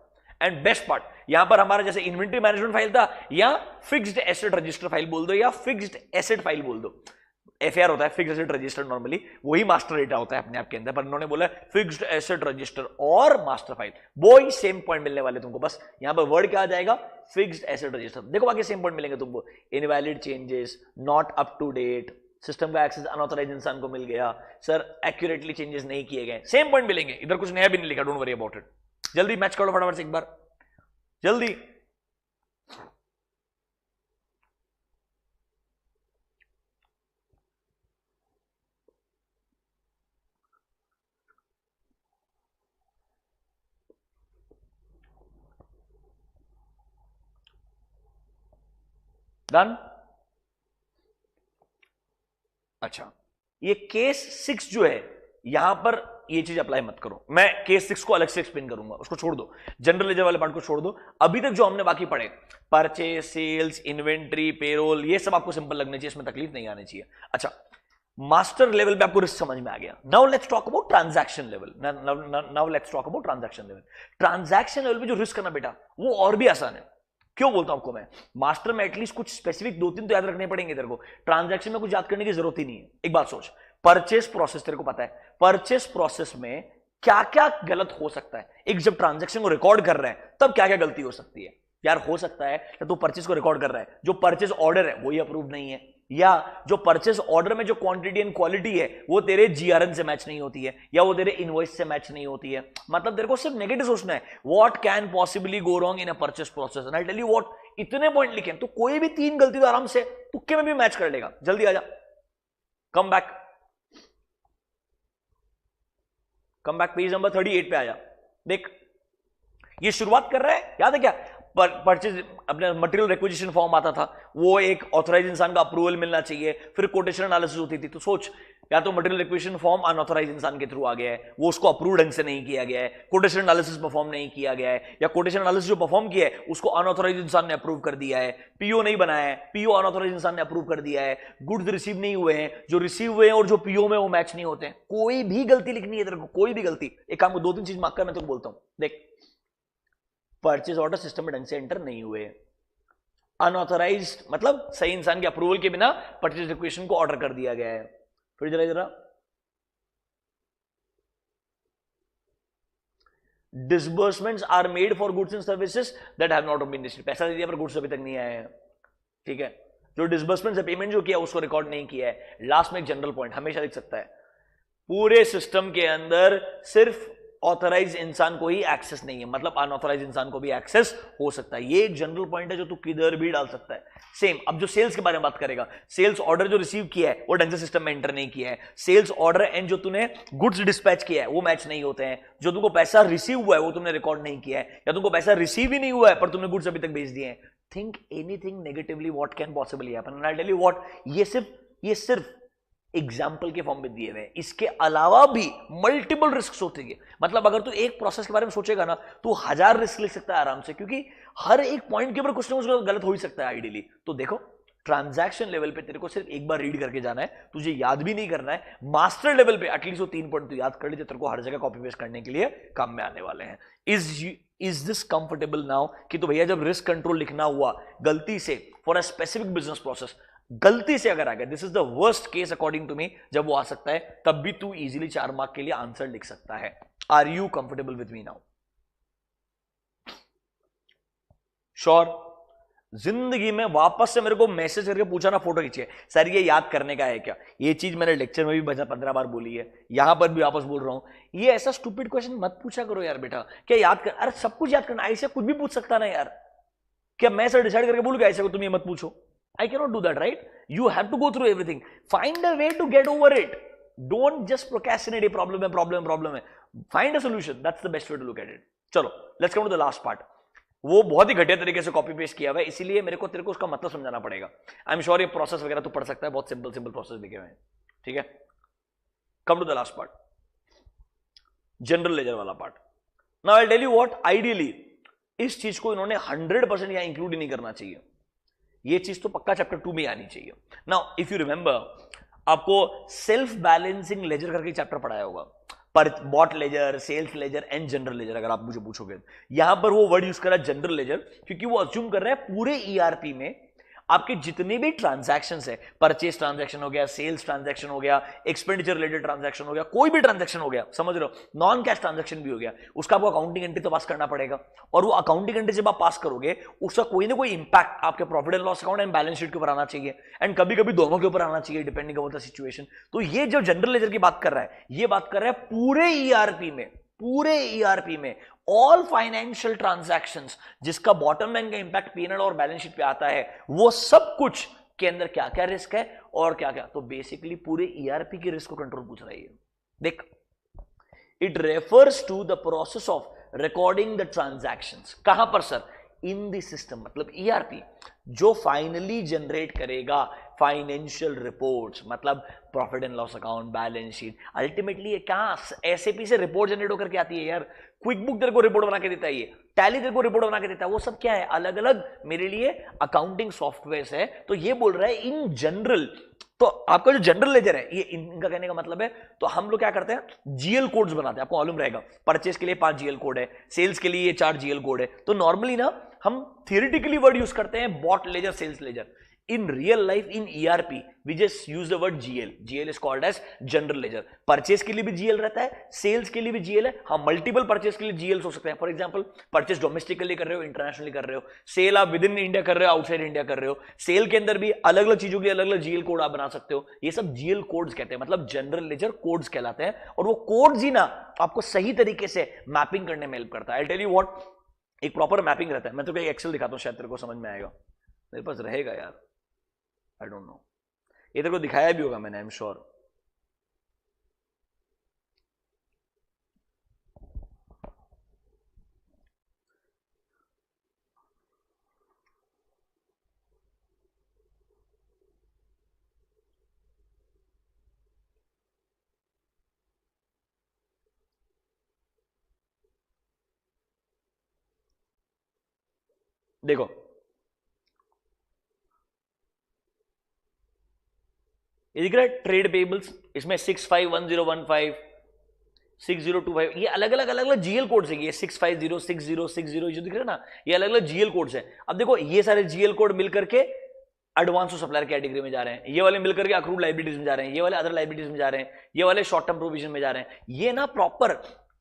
एंड बेस्ट पार्ट, यहां पर हमारा जैसे इन्वेंटरी मैनेजमेंट फाइल था, या फिक्स्ड एसेट रजिस्टर फाइल बोल दो, या फिक्स्ड एसेट फाइल बोल दो. एफआर होता है फिक्स्ड एसेट रजिस्टर, नॉर्मली वही मास्टर डेटा होता है अपने आप के अंदर, पर इन्होंने बोला फिक्स्ड एसेट रजिस्टर और मास्टर फाइल, वो ही सेम पॉइंट मिलने वाले तुमको. बस यहां पर वर्ड क्या आ जाएगा, फिक्स्ड एसेट रजिस्टर. देखो बाकी सेम पॉइंट मिलेंगे तुमको. Invalid changes, not up to date, system का एक्सेस अनऑथराइज इंसान को मिल गया, सर एक्यूरेटली चेंजेस नहीं किए गए, सेम पॉइंट मिलेंगे. इधर कुछ नया भी नहीं लिखा, डोंट वरी अबाउट इट. जल्दी मैच करो फटाफट से एक बार, जल्दी. डन. अच्छा, ये केस 6 जो है यहां पर ये चीज अप्लाई मत करो. मैं केस 6 को अलग से एक्सप्लेन करूंगा, उसको छोड़ दो. जनरल लेजर वाले पार्ट को छोड़ दो. अभी तक जो हमने बाकी पढ़े, परचेज, सेल्स, इन्वेंट्री, पेरोल, ये सब आपको सिंपल लगने चाहिए, इसमें तकलीफ नहीं आनी चाहिए. अच्छा, मास्टर लेवल पे आपको रिस्क समझ में आ गया. Now let's talk about transaction level. Now let's talk about transaction level. Transaction level पे जो रिस्क करना बेटा, वो और भी आसान है. क्यों बोलता हूं आपको मैं, मास्टर में एटलीस्ट कुछ स्पेसिफिक 2-3 तो याद रखने पड़ेंगे तेरे को. ट्रांजैक्शन में कुछ याद करने की जरूरत ही नहीं है. एक बात सोच, परचेस प्रोसेस तेरे को पता है, परचेस प्रोसेस में क्या क्या गलत हो सकता है. एक जब ट्रांजैक्शन को रिकॉर्ड कर रहे हैं तब क्या क्या गलती हो सकती है. यार हो सकता है कि तू परचेस को रिकॉर्ड कर रहा है, जो परचेस ऑर्डर है वही अप्रूव नहीं है, या जो परचेस ऑर्डर में जो क्वांटिटी एंड क्वालिटी है वो तेरे जीआरएन से मैच नहीं होती है, या वो तेरे इनवॉइस से मैच नहीं होती है. मतलब तेरे को सिर्फ नेगेटिव सोचना है. What can possibly go wrong in a purchase process, and I tell you what, इतने पॉइंट लिखे तो कोई भी 3 गलती तो आराम से तुक्के में भी मैच कर लेगा. जल्दी आ जा, कम बैक पेज नंबर 38 पे आया. देख ये शुरुआत कर रहा है, याद है क्या, परचेज अपने मटेरियल रिक्विजिशन फॉर्म आता था, वो एक ऑथराइज इंसान का अप्रूवल मिलना चाहिए, फिर कोटेशन एनालिसिस होती थी. तो सोच, या तो मटेरियल रिक्विजिशन फॉर्म अनऑथराइज इंसान के थ्रू आ गया है, वो उसको अप्रूव ढंग से नहीं किया गया है, कोटेशन एनालिसिस परफॉर्म नहीं किया गया है, या कोटेशन एनालिसिस जो परफॉर्म किया है उसको अनऑथराइज इंसान ने अप्रूव कर दिया है, पीओ नहीं बनाया है, पीओ अनऑथराइज इंसान ने अप्रूव कर दिया है, गुड्स रिसीव नहीं हुए हैं, जो रिसीव हुए हैं और जो पीओ में वो मैच नहीं होते हैं. कोई भी गलती लिखनी है तेरे को, कोई भी गलती. एक काम को 2-3 चीज मार्क कर, मैं तो बोलता हूं. देख, परचेज ऑर्डर सिस्टम में ढंग से एंटर नहीं हुए, अनऑथराइज्ड मतलब सही इंसान के अप्रूवल के बिना परचेज रिक्वेशन को ऑर्डर कर दिया गया है. फिर जरा disbursements are made for goods and services that have not been received. पैसा दे दिया पर गुड्स अभी तक नहीं आए हैं, ठीक है. जो डिसबर्समेंट है, पेमेंट जो किया उसको रिकॉर्ड नहीं किया है. लास्ट में एक जनरल पॉइंट हमेशा लिख सकता है, पूरे सिस्टम के अंदर सिर्फ ऑथराइज इंसान को ही एक्सेस नहीं है, मतलब अनऑथराइज इंसान को भी एक्सेस हो सकता है. ये एक जनरल पॉइंट है जो तू किधर भी डाल सकता है. सेम अब जो सेल्स के बारे में बात करेगा, सेल्स ऑर्डर जो रिसीव किया है वो ढंग से सिस्टम में एंटर नहीं किया है, सेल्स ऑर्डर एंड जो तूने गुड्स डिस्पैच किया है वो मैच नहीं होते हैं, जो तुमको पैसा रिसीव हुआ है वो तुमने रिकॉर्ड नहीं किया है, या तुमको पैसा रिसीव ही नहीं हुआ है पर तुमने गुड्स अभी तक भेज दिए हैं. Think anything negatively what can possibly happen, and I tell you what, ये सिर्फ एग्जाम्पल के फॉर्म में दिए हुए हैं. इसके अलावा भी मल्टीपल रिस्क होते हैं. मतलब अगर तू एक प्रोसेस के बारे में सोचेगा ना, तो 1000 रिस्क लिख सकता है आराम से, क्योंकि हर एक पॉइंट के ऊपर कुछ ना कुछ गलत हो ही सकता है आइडियली. तो देखो, ट्रांजैक्शन लेवल पे तेरे को सिर्फ एक बार रीड करके जाना है, तुझे याद भी नहीं करना है. मास्टर लेवल पे एटलीस्ट वो 3 पॉइंट तो याद कर लीजिए, तेरे को हर जगह कॉपी पेस्ट करने के लिए काम में आने वाले हैं. इज दिस कंफर्टेबल नाउ कि तो भैया जब रिस्क कंट्रोल लिखना हुआ गलती से for a specific business process, गलती से अगर आ गया, this is the worst case according to me, जब वो आ सकता है तब भी तू इजीली 4 मार्क के लिए आंसर लिख सकता है. Are you comfortable with me now? Sure? जिंदगी में वापस से मेरे को मैसेज करके पूछा ना, फोटो खींचिए, सर ये याद करने का है क्या? ये चीज मैंने लेक्चर में भी 15 बार बोली है, यहां पर भी वापस बोल रहा हूं. ये ऐसा स्टूपिड क्वेश्चन मत पूछा करो यार बेटा. क्या याद कर, अरे सब कुछ याद करना, ऐसे कुछ भी पूछ सकता ना यार. क्या मैं सर डिसाइड करके बोलूं कि ऐसे को तुम ये मत पूछो? I cannot do that, right? You have to go through everything. Find a way to get over it. Don't just procrastinate. problem है. Find a solution. That's the best way to look at it. चलो, let's come to the last part. वो बहुत ही घटिया तरीके से कॉपी पेस्ट किया हुआ है, इसीलिए मेरे को तेरे को उसका मतलब समझाना पड़ेगा. आई एम श्योर ये प्रोसेस वगैरह तू पढ़ सकता है, बहुत सिंपल प्रोसेस लिखे हुए हैं. ठीक है, come to the last part, general ledger वाला part. Now I tell you what, ideally इस चीज को इन्होंने 100% यहां इंक्लूड ही नहीं करना चाहिए. ये चीज तो पक्का चैप्टर 2 में आनी चाहिए. नाउ इफ यू रिमेंबर, आपको सेल्फ बैलेंसिंग लेजर करके चैप्टर पढ़ाया होगा, पर bought ledger, sales ledger and general ledger. अगर आप मुझे पूछोगे, यहां पर वो वर्ड यूज करा जनरल लेजर, क्योंकि वो अज्यूम कर रहा है पूरे ईआरपी में आपके जितने भी ट्रांजैक्शंस है, परचेज ट्रांजैक्शन हो गया, सेल्स ट्रांजैक्शन हो गया, एक्सपेंडिचर रिलेटेड ट्रांजैक्शन हो गया, कोई भी ट्रांजैक्शन हो गया, समझ रहे हो, नॉन कैश ट्रांजैक्शन भी हो गया, उसका आपको अकाउंटिंग एंट्री तो पास करना पड़ेगा. और वो अकाउंटिंग एंट्री जब आप पास करोगे, उसका कोई ना कोई इंपैक्ट आपके profit and loss account and balance sheet के ऊपर आना चाहिए, एंड कभी कभी दोनों के ऊपर आना चाहिए, डिपेंडिंग ऑन द सिचुएशन. तो ये जो जनरल लेजर की बात कर रहा है, ये बात कर रहा है पूरे ईआरपी में ऑल फाइनेंशियल ट्रांजैक्शंस जिसका बॉटम लाइन का इंपैक्ट पीएनएल और बैलेंस शीट पे आता है, वो सब कुछ के अंदर क्या क्या रिस्क है और क्या क्या. तो बेसिकली पूरे ईआरपी के रिस्क को कंट्रोल पूछ रहा है. देख, it refers to the process of recording the transactions. कहां पर सर? इन द सिस्टम, मतलब ईआरपी जो फाइनली जनरेट करेगा फाइनेंशियल रिपोर्ट्स, मतलब profit and loss account, balance sheet. Ultimately क्या एसएपी से रिपोर्ट जनरेट होकर के आती है यार. क्विक बुक तेरे को रिपोर्ट बना के देता है, ये टैली तेरे को रिपोर्ट बना के देता है. वो सब क्या है? अलग अलग मेरे लिए अकाउंटिंग सॉफ्टवेयर है. तो ये बोल रहा है इन जनरल, तो आपका जो जनरल लेजर है, ये इनका कहने का मतलब है, तो हम लोग क्या करते हैं, जीएल कोड्स बनाते हैं. आपको मालूम रहेगा, परचेज के लिए 5 जीएल कोड है, सेल्स के लिए 4 जीएल कोड है. तो नॉर्मली ना हम थियोरेटिकली वर्ड यूज करते हैं bought ledger, sales ledger. In real life, in ERP, we just use the word GL. GL is called as general ledger. Purchase के लिए भी GL रहता है, सेल्स के लिए भी GL है. हाँ, मल्टीपल परचेज के लिए GL हो सकते हैं. फॉर एग्जांपल, परचेज डोमेस्टिकली कर रहे हो, इंटरनेशनली कर रहे हो, सेल आप विद इन इंडिया कर रहे हो, आउटसाइड इंडिया कर रहे हो. सेल के अंदर भी अलग अलग चीजों के अलग अलग GL कोड आप बना सकते हो. ये सब GL कोड्स कहते हैं, मतलब जनरल लेजर कोड्स कहलाते हैं. और वो कोड्स ही ना आपको सही तरीके से मैपिंग करने में हेल्प करता है. आई टेल यू व्हाट, एक प्रॉपर मैपिंग रहता है. मैं तो एक एक्सेल दिखाता हूँ, शायद तेरे को समझ में आएगा. मेरे पास रहेगा यार, आई डोंट नो, ये तेरे को दिखाया भी होगा मैंने, आई एम श्योर. देखो, ये दिख रहा है ट्रेड पेबल्स, इसमें 651015 6025, ये अलग अलग जीएल कोड्स है. ये 650 6060 जो दिख रहा है ना, ये अलग अलग जीएल कोड्स है. अब देखो, ये सारे जीएल कोड मिलकर के एडवांस टू सप्लायर कैटेगरी में जा रहे हैं, ये वाले मिलकर के अक्रूड लायबिलिटीज में जा रहे हैं, ये वाले अदर लायबिलिटीज में जा रहे हैं, ये वाले शॉर्ट टर्म प्रोविजन में जा रहे हैं. ये ना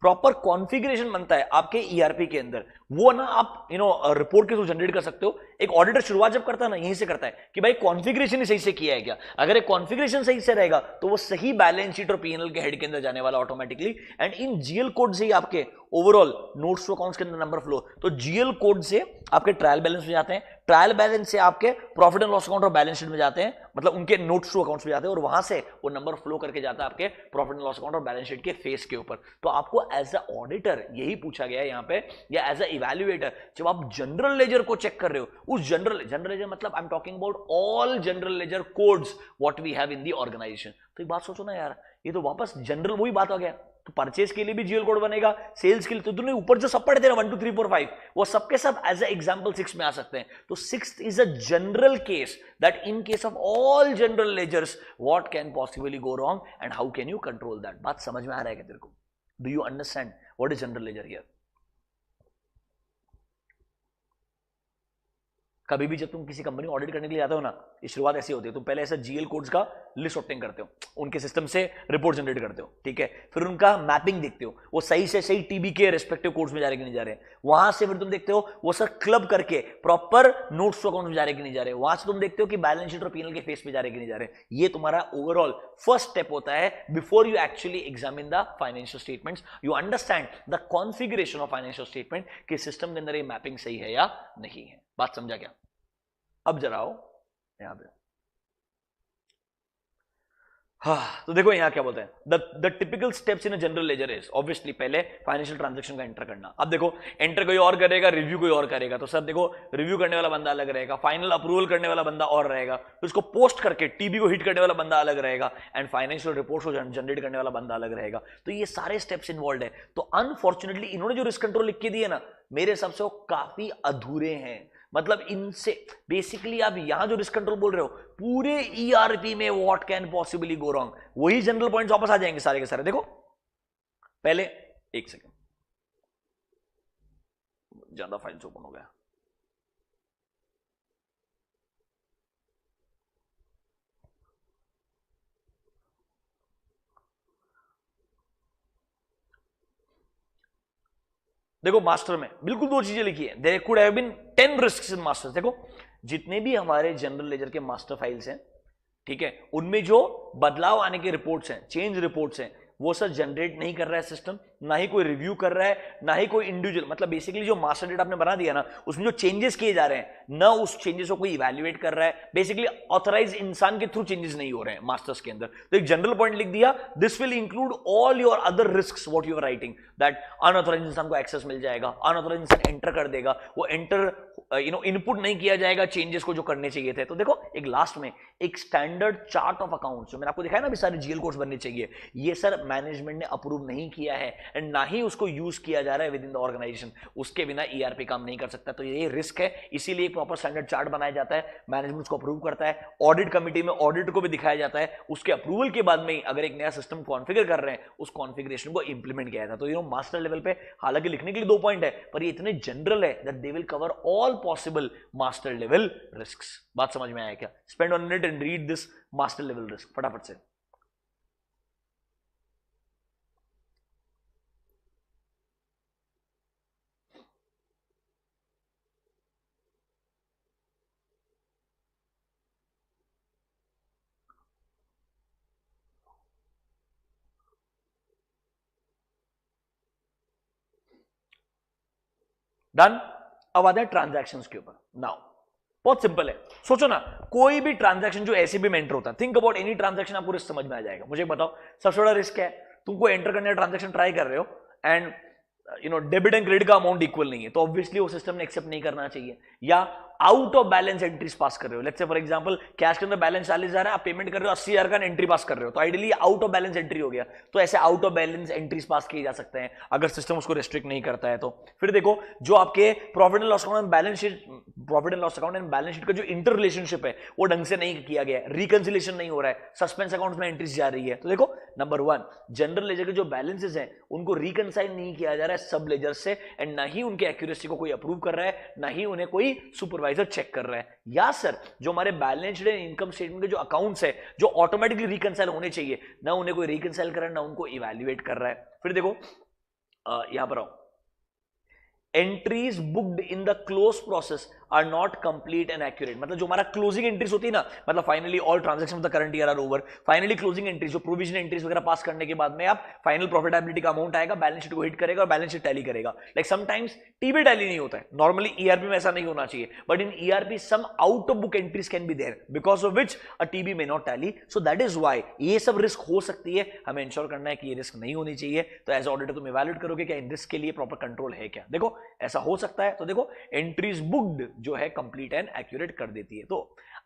प्रॉपर कॉन्फ़िगरेशन बनता है आपके ईआरपी के अंदर. वो ना आप रिपोर्ट के थ्रू जनरेट कर सकते हो. एक ऑडिटर शुरुआत जब करता है ना, यहीं से करता है कि भाई कॉन्फ़िगरेशन ही सही से किया है क्या. अगर एक कॉन्फ़िगरेशन सही से रहेगा तो वो सही बैलेंस शीट और पीएनएल के हेड के अंदर जाने वाला automatically. And in GL code से ही आपके ओवरऑल नोट्स टू अकाउंट्स के अंदर नंबर फ्लो. तो जीएल कोड से आपके ट्रायल बैलेंस में जाते हैं, ट्रायल बैलेंस से आपके प्रॉफिट एंड लॉस अकाउंट और बैलेंस शीट में जाते हैं, मतलब उनके नोट्स टू अकाउंट्स में जाते हैं, और वहां से वो नंबर फ्लो करके जाता है आपके प्रॉफिट एंड लॉस अकाउंट और बैलेंस शीट के फेस के ऊपर. तो आपको एज अ ऑडिटर यही पूछा गया है यहाँ पे, या एज अ इवैल्यूएटर, जब आप जनरल लेजर को चेक कर रहे हो, उस जनरल लेजर मतलब I am talking about all general ledger codes what we have in the organisation. तो एक बात सोचो ना यार, ये तो वापस जनरल वही बात आ गया. तो परचेज के लिए भी जीएल कोड बनेगा, सेल्स के लिए, तो दोनों ऊपर जो सब पढ़े थे ना 1 2 3 4 5, वो सबके सब एज अ एग्जांपल 6 में आ सकते हैं. तो 6th is a general case that in case of all general ledgers what can possibly go wrong and how can you control that. बात समझ में आ रहा है क्या तेरे को? Do you understand what is general ledger here? कभी भी जब तुम किसी कंपनी ऑडिट करने के लिए जाते हो ना, ये शुरुआत ऐसी होती है, तुम पहले ऐसा जीएल कोड्स का लिस्ट ऑब्टेन करते हो, उनके सिस्टम से रिपोर्ट जनरेट करते हो, ठीक है. फिर उनका मैपिंग देखते हो, वो सही से सही टीबी के रेस्पेक्टिव कोड्स में जा रहे कि नहीं जा रहे. वहां से फिर तुम देखते हो वो सर क्लब करके प्रॉपर नोट्स टू अकाउंट में जा रहे कि नहीं जा रहे. वहां से तुम देखते हो कि बैलेंस शीट और पीएनएल के फेस में जा रहे कि नहीं जा रहे. ये तुम्हारा ओवरऑल फर्स्ट स्टेप होता है before you actually examine the financial statements. You understand the configuration of financial statement कि सिस्टम के अंदर ये मैपिंग सही है या नहीं है. बात समझा क्या? अब जरा आओ, यहां पे हाँ, तो देखो यहां क्या बोलते हैं, the typical steps in a general ledger is obviously पहले फाइनेंशियल ट्रांजैक्शन का एंटर करना। अब देखो एंटर कोई और करेगा, रिव्यू कोई और करेगा, तो सर देखो रिव्यू करने वाला बंदा अलग रहेगा, फाइनल अप्रूवल करने वाला बंदा और रहेगा, तो इसको पोस्ट करके टीबी को हिट करने वाला बंदा अलग रहेगा, एंड फाइनेंशियल रिपोर्ट को जनरेट करने वाला बंदा अलग रहेगा। तो ये सारे स्टेप्स इन्वॉल्व है। तो अनफॉर्चुनेटली इन्होंने जो रिस्क कंट्रोल लिख के दिए ना, मेरे हिसाब से वो काफी अधूरे हैं। मतलब इनसे बेसिकली आप यहां जो रिस्क कंट्रोल बोल रहे हो, पूरे ईआरपी में what can possibly go wrong, वही जनरल पॉइंट्स वापस आ जाएंगे सारे के सारे। देखो पहले एक सेकंड, ज्यादा फाइल्स ओपन हो गया। देखो मास्टर में बिल्कुल दो चीजें लिखी है, there could have been 10 risks in masters. देखो जितने भी हमारे जनरल लेजर के मास्टर फाइल्स हैं, ठीक है, उनमें जो बदलाव आने के रिपोर्ट्स हैं, चेंज रिपोर्ट्स हैं, वो सर जनरेट नहीं कर रहा है सिस्टम, ना ही कोई रिव्यू कर रहा है, ना ही कोई इंडिविजुअल। मतलब बेसिकली जो मास्टर डेटा आपने बना दिया ना, उसमें जो चेंजेस किए जा रहे हैं ना, उस चेंजेस को कोई इवैल्यूएट कर रहा है। बेसिकली ऑथराइज इंसान के थ्रू चेंजेस नहीं हो रहे हैं मास्टर्स के अंदर। तो एक जनरल पॉइंट लिख दिया, this will include all your other risks what you are writing, that unauthorise इंसान को एक्सेस मिल जाएगा, अनऑथराइज इंसान एंटर कर देगा, वो एंटर इनपुट नहीं किया जाएगा चेंजेस को जो करने चाहिए थे। तो देखो एक लास्ट में एक स्टैंडर्ड चार्ट ऑफ अकाउंट्स जो मैंने आपको दिखाया ना, अभी सारे जीएल कोड्स बनने चाहिए, ये सर मैनेजमेंट ने अप्रूव नहीं किया है, एंड ना ही उसको यूज किया जा रहा है विद इन द ऑर्गेनाइजेशन। उसके बिना ईआरपी काम नहीं कर सकता। तो ये रिस्क है, इसीलिए प्रॉपर स्टैंडर्ड चार्ट बनाया जाता है, मैनेजमेंट उसको अप्रूव करता है, ऑडिट कमिटी में ऑडिट को भी दिखाया जाता है, उसके अप्रूवल के बाद में अगर एक नया सिस्टम कॉन्फ़िगर कर रहे हैं, उस कॉन्फ़िगरेशन को इंप्लीमेंट किया जाता है। तो मास्टर लेवल पे हालांकि लिखने के लिए 2 पॉइंट है, पर ये इतने जनरल है that they will cover all possible master level risks. बात समझ में आया क्या? Spend 1 minute and read this master level risk फटाफट से। डन। अब आते हैं ट्रांजैक्शंस के ऊपर। नाउ बहुत सिंपल है, सोचो ना कोई भी ट्रांजैक्शन जो ऐसे भी में एंटर होता है, थिंक अबाउट एनी ट्रांजैक्शन, आपको रिस्क समझ में आ जाएगा। मुझे बताओ सबसे बड़ा रिस्क है, तुमको एंटर करने का ट्रांजैक्शन ट्राई कर रहे हो एंड डेबिट एंड क्रेडिट का अमाउंट इक्वल नहीं है, तो ऑब्वियसली वो सिस्टम ने एक्सेप्ट नहीं करना चाहिए। या out of balance entries pass कर रहे हो, let's say for example cash के अंदर बैलेंस 40,000 है, आप पेमेंट कर रहे हो 80,000 का, एंट्री पास कर रहे हो, तो ideally out of balance entry हो गया। तो ऐसे out of balance entries pass किए जा सकते हैं अगर सिस्टम उसको रेस्ट्रिक्ट नहीं करता है तो। फिर देखो जो आपके profit and loss account and balance sheet, profit and loss account and balance sheet का जो इंटर रिलेशनशिप है वो ढंग से नहीं किया गया है, रिकंसिलेशन नहीं हो रहा है, सस्पेंस अकाउंट्स में एंट्रीज जा रही है। तो देखो नंबर 1, जनरल लेजर के जो बैलेंसेस हैं उनको रिकंसाइल नहीं किया जा रहा है सब लेजर से, एंड ना ही उनके एक्यूरेसी को कोई अप्रूव कर रहा है, ना ही उन्हें कोई सुपरवाइजर चेक कर रहा है। या सर जो हमारे balance sheet and income statement के जो अकाउंट्स है जो ऑटोमेटिकली रिकंसाइल होने चाहिए, ना उन्हें कोई रिकंसाइल कर रहा है, ना उनको इवैल्यूएट कर रहा है। फिर देखो यहां पर आओ, entries booked in the close process are not complete and accurate. मतलब जो हमारा क्लोजिंग एंट्रीज होती है ना, मतलब finally all transaction of the current year are over, finally closing entries जो प्रोविजन एंट्रीज वगैरह पास करने के बाद में आप फाइनल प्रॉफिटेबिलिटी का अमाउंट आएगा, बैलेंस शीट को हिट करेगा और बैलेंस शीट टैली करेगा। लाइक समटाइम्स टीबी टैली नहीं होता है, नॉर्मली ईआरपी में ऐसा नहीं होना चाहिए, but in ERP some out of book entries can be there because of which a TB may not tally. So that is why ये सब रिस्क हो सकती है, हमें इंश्योर करना है कि ये रिस्क नहीं होनी चाहिए। तो एज ऑडिटर तुम इवैल्यूएट करोगे कि इन रिस्क के लिए प्रॉपर कंट्रोल है क्या। देखो ऐसा हो सकता है, तो देखो एंट्रीज बुक्ड जो है कंप्लीट एंड एक्यूरेट कर देती है। तो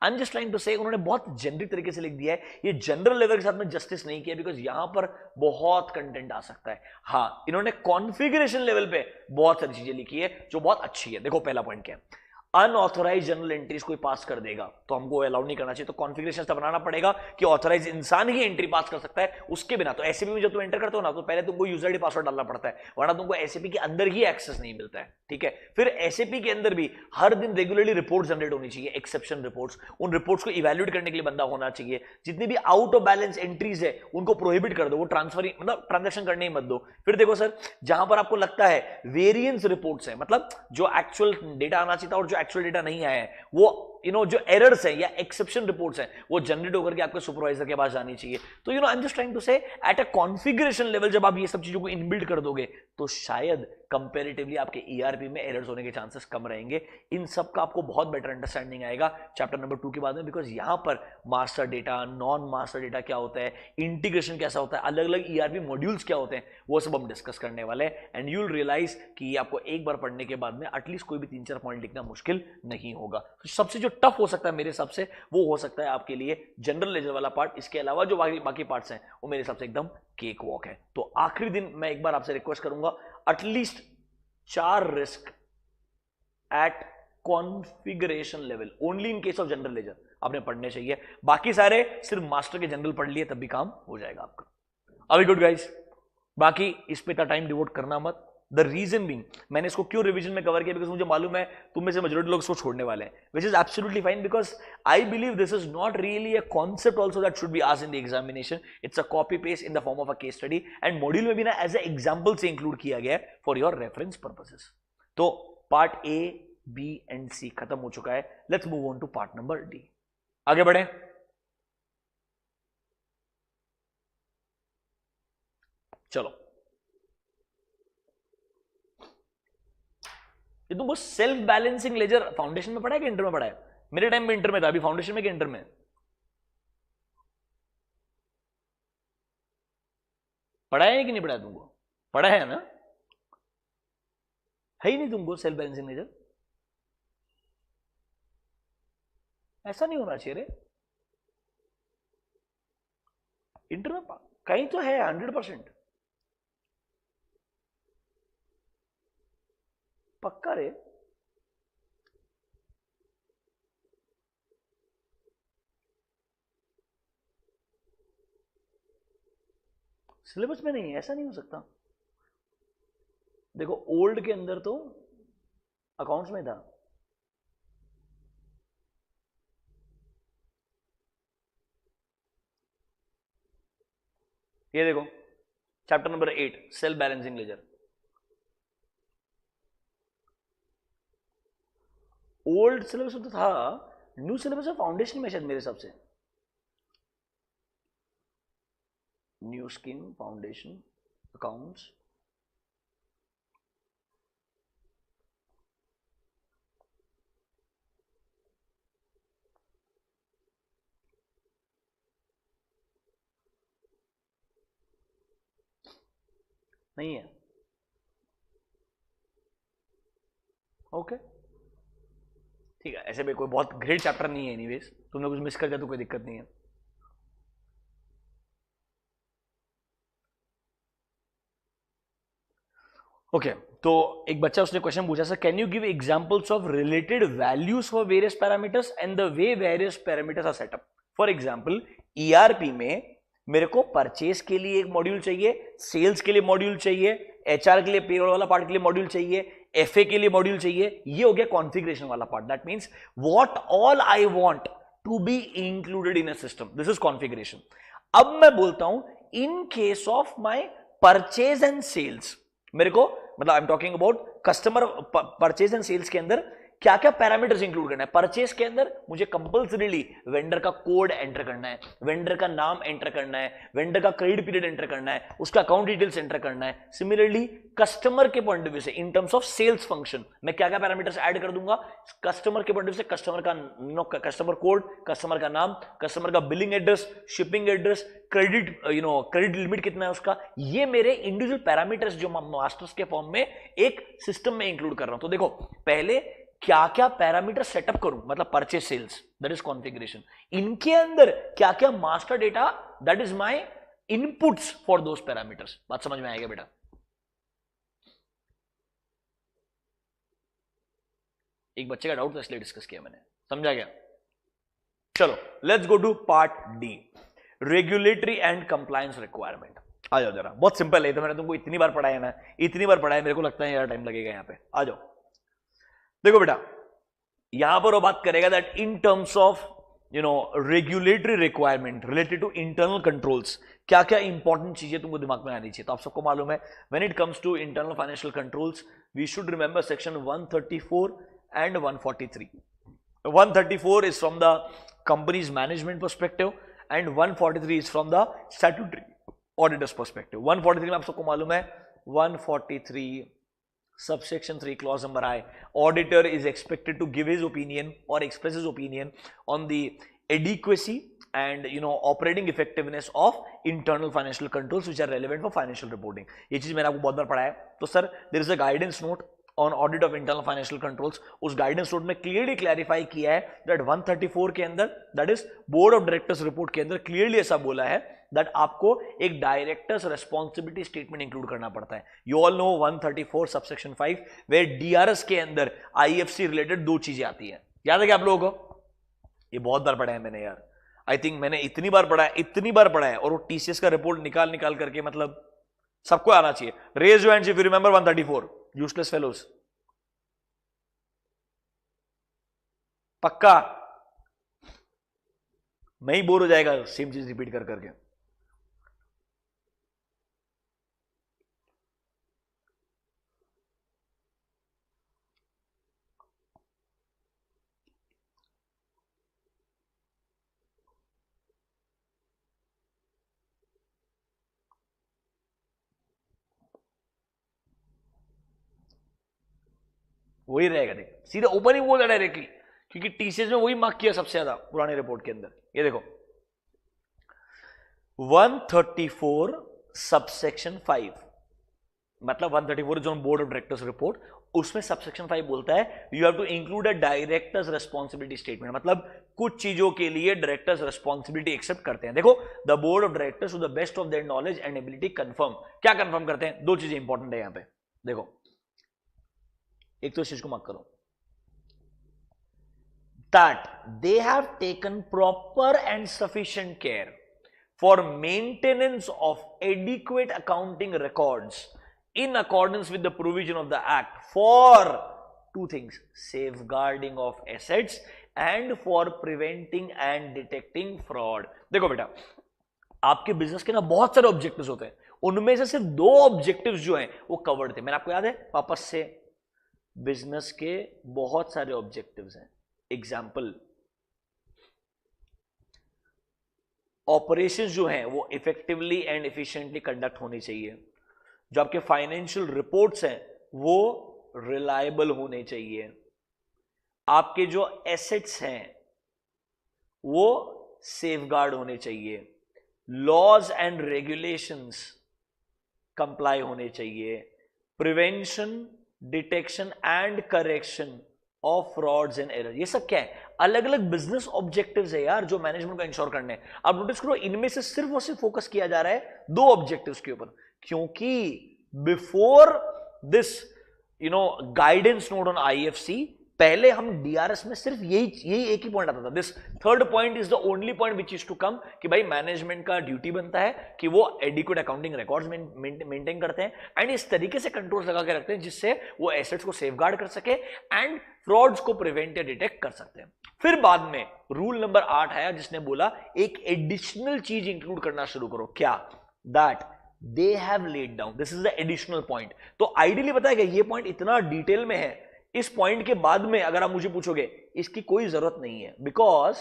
I am just trying to say उन्होंने बहुत जेनरिक तरीके से लिख दिया है, ये जनरल लेवल के साथ में जस्टिस नहीं किया बिकॉज यहां पर बहुत कंटेंट आ सकता है। हाँ इन्होंने कॉन्फ़िगरेशन लेवल पे बहुत सारी चीजें लिखी है जो बहुत अच्छी है। देखो पहला पॉइंट क्या है, अनऑथराइज जनरल एंट्रीज कोई पास कर देगा तो हमको अलाउ नहीं करना चाहिए। तो कॉन्फ़िगरेशन ऐसा बनाना पड़ेगा कि ऑथराइज इंसान ही एंट्री पास कर सकता है, उसके बिना। तो एसएपी में जब तुम एंटर करते हो ना, तो पहले तुमको यूजर आईडी पासवर्ड डालना पड़ता है, वरना तुमको एसएपी के अंदर ही एक्सेस नहीं मिलता है। ठीक है, फिर एसएपी के अंदर भी हर दिन रेगुलरली रिपोर्ट जनरेट होनी चाहिए, एक्सेप्शन रिपोर्ट्स। उन रिपोर्ट्स को इवैल्यूएट करने के लिए बंदा होना चाहिए। जितनी भी आउट ऑफ बैलेंस एंट्रीज है उनको प्रोहिबिट कर दो, वो ट्रांसफर मतलब ट्रांजेक्शन करने ही मत दो। फिर देखो सर जहां पर आपको लगता है वेरिएंस रिपोर्ट्स है, मतलब जो एक्चुअल डेटा आना चाहिए था और जो एक्चुअल डेटा नहीं आया है, वो जो एरर्स हैं या एक्सेप्शन रिपोर्ट्स हैं वो जनरेट होकर के आपके सुपरवाइजर के पास जानी चाहिए। तो I am just trying to say at a configuration level जब आप ये सब चीजों को इनबिल्ड कर दोगे तो शायद कंपैरेटिवली आपके ईआरपी में एरर्स होने के चांसेस कम रहेंगे। इन सब का आपको बहुत बेटर अंडरस्टैंडिंग आएगा चैप्टर नंबर 2 के बाद में, बिकॉज यहां पर master data, non master data क्या होता है, इंटीग्रेशन कैसा होता है, अलग अलग ईआरपी मॉड्यूल्स क्या होते हैं, वो सब हम डिस्कस करने वाले हैं। एंड यू विल रियलाइज कि आपको एक बार पढ़ने के बाद में एटलीस्ट कोई भी 3-4 पॉइंट लिखना मुश्किल नहीं होगा। तो सबसे जो टफ हो सकता है मेरे हिसाब से वो हो सकता है आपके लिए जनरल लेजर वाला पार्ट। इसके अलावा जो बाकी पार्ट्स हैं वो मेरे हिसाब से एकदम केक वॉक है। तो आखिरी दिन मैं एक बार आपसे रिक्वेस्ट करूंगा at least 4 risk at configuration level only in case of general ledger आपने पढ़ने चाहिए। बाकी सारे सिर्फ मास्टर के जनरल पढ़ लिए तब भी काम हो जाएगा आपका। अभी गुड गाइस, बाकी इस पे इतना टाइम डिवोट करना मत। द रीजन बीइंग मैंने इसको क्यों रिवीजन में कवर किया, बिकॉज मुझे मालूम है तुम में से मेजॉरिटी लोग इसको छोड़ने वाले हैं, which is absolutely fine, because I believe this is not really a concept also that should be asked in the examination. It's a copy paste in the form of a case study and module में भी ना एज ए एग्जाम्पल से इंक्लूड किया गया है फॉर योर रेफरेंस पर्पसेस। तो part A, B and C खत्म हो चुका है। Let's move on to part number D. आगे बढ़े। चलो, ये तुमको सेल्फ बैलेंसिंग लेजर फाउंडेशन में पढ़ा है कि इंटर में पढ़ा है? मेरे टाइम में इंटर में था, अभी फाउंडेशन में कि इंटर में? पढ़ा है कि नहीं पढ़ा तुमको? पढ़ा है ना? है ही नहीं तुमको सेल्फ बैलेंसिंग लेजर? ऐसा नहीं होना चाहिए रे। इंटर में कहीं तो है 100%। पक्का रे? सिलेबस में नहीं है, ऐसा नहीं हो सकता। देखो ओल्ड के अंदर तो अकाउंट्स में था। ये देखो chapter number 8 self balancing ledger, old syllabus तो था, न्यू सिलेबस है फाउंडेशन में शायद मेरे हिसाब से। न्यू स्कीम फाउंडेशन अकाउंट्स, नहीं है। ओके ठीक है, ऐसे भी कोई बहुत ग्रेट चैप्टर नहीं है, एनीवेज तुमने कुछ मिस कर दिया तो कोई दिक्कत नहीं है। ओके तो एक बच्चा उसने क्वेश्चन पूछा sir can you give examples of related values for various parameters and the way various parameters are setup. For example ERP में मेरे को परचेज के लिए एक मॉड्यूल चाहिए, सेल्स के लिए मॉड्यूल चाहिए, एचआर के लिए पेरोल वाला पार्ट के लिए मॉड्यूल चाहिए, एफए के लिए मॉड्यूल चाहिए। ये हो गया कॉन्फ़िगरेशन वाला part. That means what all I want to be included in a system, this is configuration. अब मैं बोलता हूं in case of my purchase and sales, मेरे को मतलब I am talking about customer purchase and sales के अंदर क्या क्या पैरामीटर्स इंक्लूड करना है। परचेज के अंदर मुझे कंपल्सरीली वेंडर का कोड एंटर करना है, वेंडर का नाम एंटर करना है, वेंडर का क्रेडिट पीरियड एंटर करना है, उसका अकाउंट डिटेल्स एंटर करना है। सिमिलरली कस्टमर के पॉइंट ऑफ व्यू से in terms of sales function मैं क्या क्या पैरामीटर्स ऐड कर दूंगा। कस्टमर के पॉइंट ऑफ व्यू से कस्टमर कोड, कस्टमर का नाम, कस्टमर का billing address, shipping address, credit credit limit कितना है उसका, ये मेरे इंडिविजुअल पैरामीटर्स जो मास्टर्स के फॉर्म में एक सिस्टम में इंक्लूड कर रहा हूं। तो देखो पहले क्या क्या पैरामीटर सेटअप करूं, मतलब purchase sales that is configuration, इनके अंदर क्या क्या master data that is my inputs for those parameters. बात समझ में आएगा बेटा? एक बच्चे का डाउट था इसलिए डिस्कस किया मैंने, समझा गया? चलो let's go to part D, regulatory and compliance requirement. आ जाओ जरा, बहुत सिंपल है, तो मैंने तुमको इतनी बार पढ़ाया ना, इतनी बार पढ़ाया, मेरे को लगता है यार टाइम लगेगा यहाँ पे। आ जाओ देखो बेटा, यहां पर वो बात करेगा that in terms of regulatory requirement related to internal controls क्या क्या इंपॉर्टेंट चीजें तुमको दिमाग में आनी चाहिए। तो आप सबको मालूम है when it comes to internal financial controls we should remember section 134 and 143। 134 is from the company's management perspective and 143 is from the statutory auditor's perspective. 143 में आप सबको मालूम है 143 subsection 3 clause number I, auditor is expected to give his opinion or express his opinion on the adequacy and operating effectiveness of internal financial controls which are relevant for financial reporting. ये चीज मैंने आपको बहुत बार पढ़ाया है. तो sir there is a guidance note on audit of internal financial controls. उस गाइडेंस नोट में क्लियरली क्लैरिफाई किया है दैट 134 के अंदर, that is board of directors report के अंदर क्लियरली ऐसा बोला है दैट आपको एक डायरेक्टर्स रेस्पॉन्सिबिलिटी स्टेटमेंट इंक्लूड करना पड़ता है. You all know 134 subsection 5 where DRS के अंदर आईएफसी रिलेटेड दो चीजें आती है. याद है क्या आप लोगों को? ये बहुत बार पढ़ा है मैंने यार. आई थिंक मैंने इतनी बार पढ़ा है और वो टीसीएस का रिपोर्ट निकाल करके मतलब सबको आना चाहिए. Raise your hands if you remember 134. Useless fellows. पक्का मैं ही बोर हो जाएगा सेम चीज रिपीट कर करके. वही रहेगा. देख सीधा ओपन ही बोल रहा डायरेक्टली, क्योंकि टीसीएस में वही मार्क किया सबसे ज्यादा पुराने रिपोर्ट के अंदर. ये देखो 134 सबसेक्शन 5 मतलब 134 जो बोर्ड ऑफ डायरेक्टर्स रिपोर्ट, उसमें सबसेक्शन 5 बोलता है you have to include a directors responsibility statement. मतलब कुछ चीजों के लिए डायरेक्टर्स रेस्पॉन्सिबिलिटी एक्सेप्ट करते हैं. देखो the board of directors to the best of their knowledge and ability confirm. क्या कंफर्म करते हैं? दो चीजें इंपॉर्टेंट है यहां पे. देखो एक तो इस चीज को मत करो that they have taken proper and sufficient care for maintenance of adequate accounting records in accordance with the provision of the act for two things: safeguarding of assets and for preventing and detecting fraud. देखो बेटा, आपके बिजनेस के ना बहुत सारे ऑब्जेक्टिव्स होते हैं, उनमें से सिर्फ दो ऑब्जेक्टिव्स जो हैं वो कवर्ड थे. मैंने आपको याद है वापस से, बिजनेस के बहुत सारे ऑब्जेक्टिव्स हैं. एग्जाम्पल, ऑपरेशंस जो हैं वो इफेक्टिवली एंड एफिशिएंटली कंडक्ट होनी चाहिए. जो आपके फाइनेंशियल रिपोर्ट्स हैं वो रिलायबल होने चाहिए. आपके जो एसेट्स हैं वो सेफगार्ड होने चाहिए. लॉज एंड रेगुलेशंस कंप्लाई होने चाहिए. Prevention, detection and correction of frauds and error. ये सब क्या है? अलग अलग बिजनेस ऑब्जेक्टिव्स है यार जो मैनेजमेंट को इंश्योर करने हैं. आप नोटिस करो इनमें से सिर्फ और सिर्फ फोकस किया जा रहा है दो ऑब्जेक्टिव्स के ऊपर, क्योंकि before this guidance note on IFC पहले हम डीआरएस में सिर्फ यही एक ही पॉइंट आता था. This third point is the only point which is to come कि भाई मैनेजमेंट का ड्यूटी बनता है कि वो एडिक्वेट अकाउंटिंग रिकॉर्ड्स मेंटेन करते हैं एंड इस तरीके से कंट्रोल्स लगा के रखते हैं जिससे वो एसेट्स को सेफगार्ड कर सके एंड फ्रॉड्स को प्रिवेंट या डिटेक्ट कर सकते हैं. फिर बाद में रूल नंबर 8 आया जिसने बोला एक एडिशनल चीज इंक्लूड करना शुरू करो. क्या? That they have laid down. This is the additional point. तो आइडियली पता है कि ये पॉइंट इतना डिटेल में है, इस पॉइंट के बाद में अगर आप मुझे पूछोगे इसकी कोई जरूरत नहीं है. बिकॉज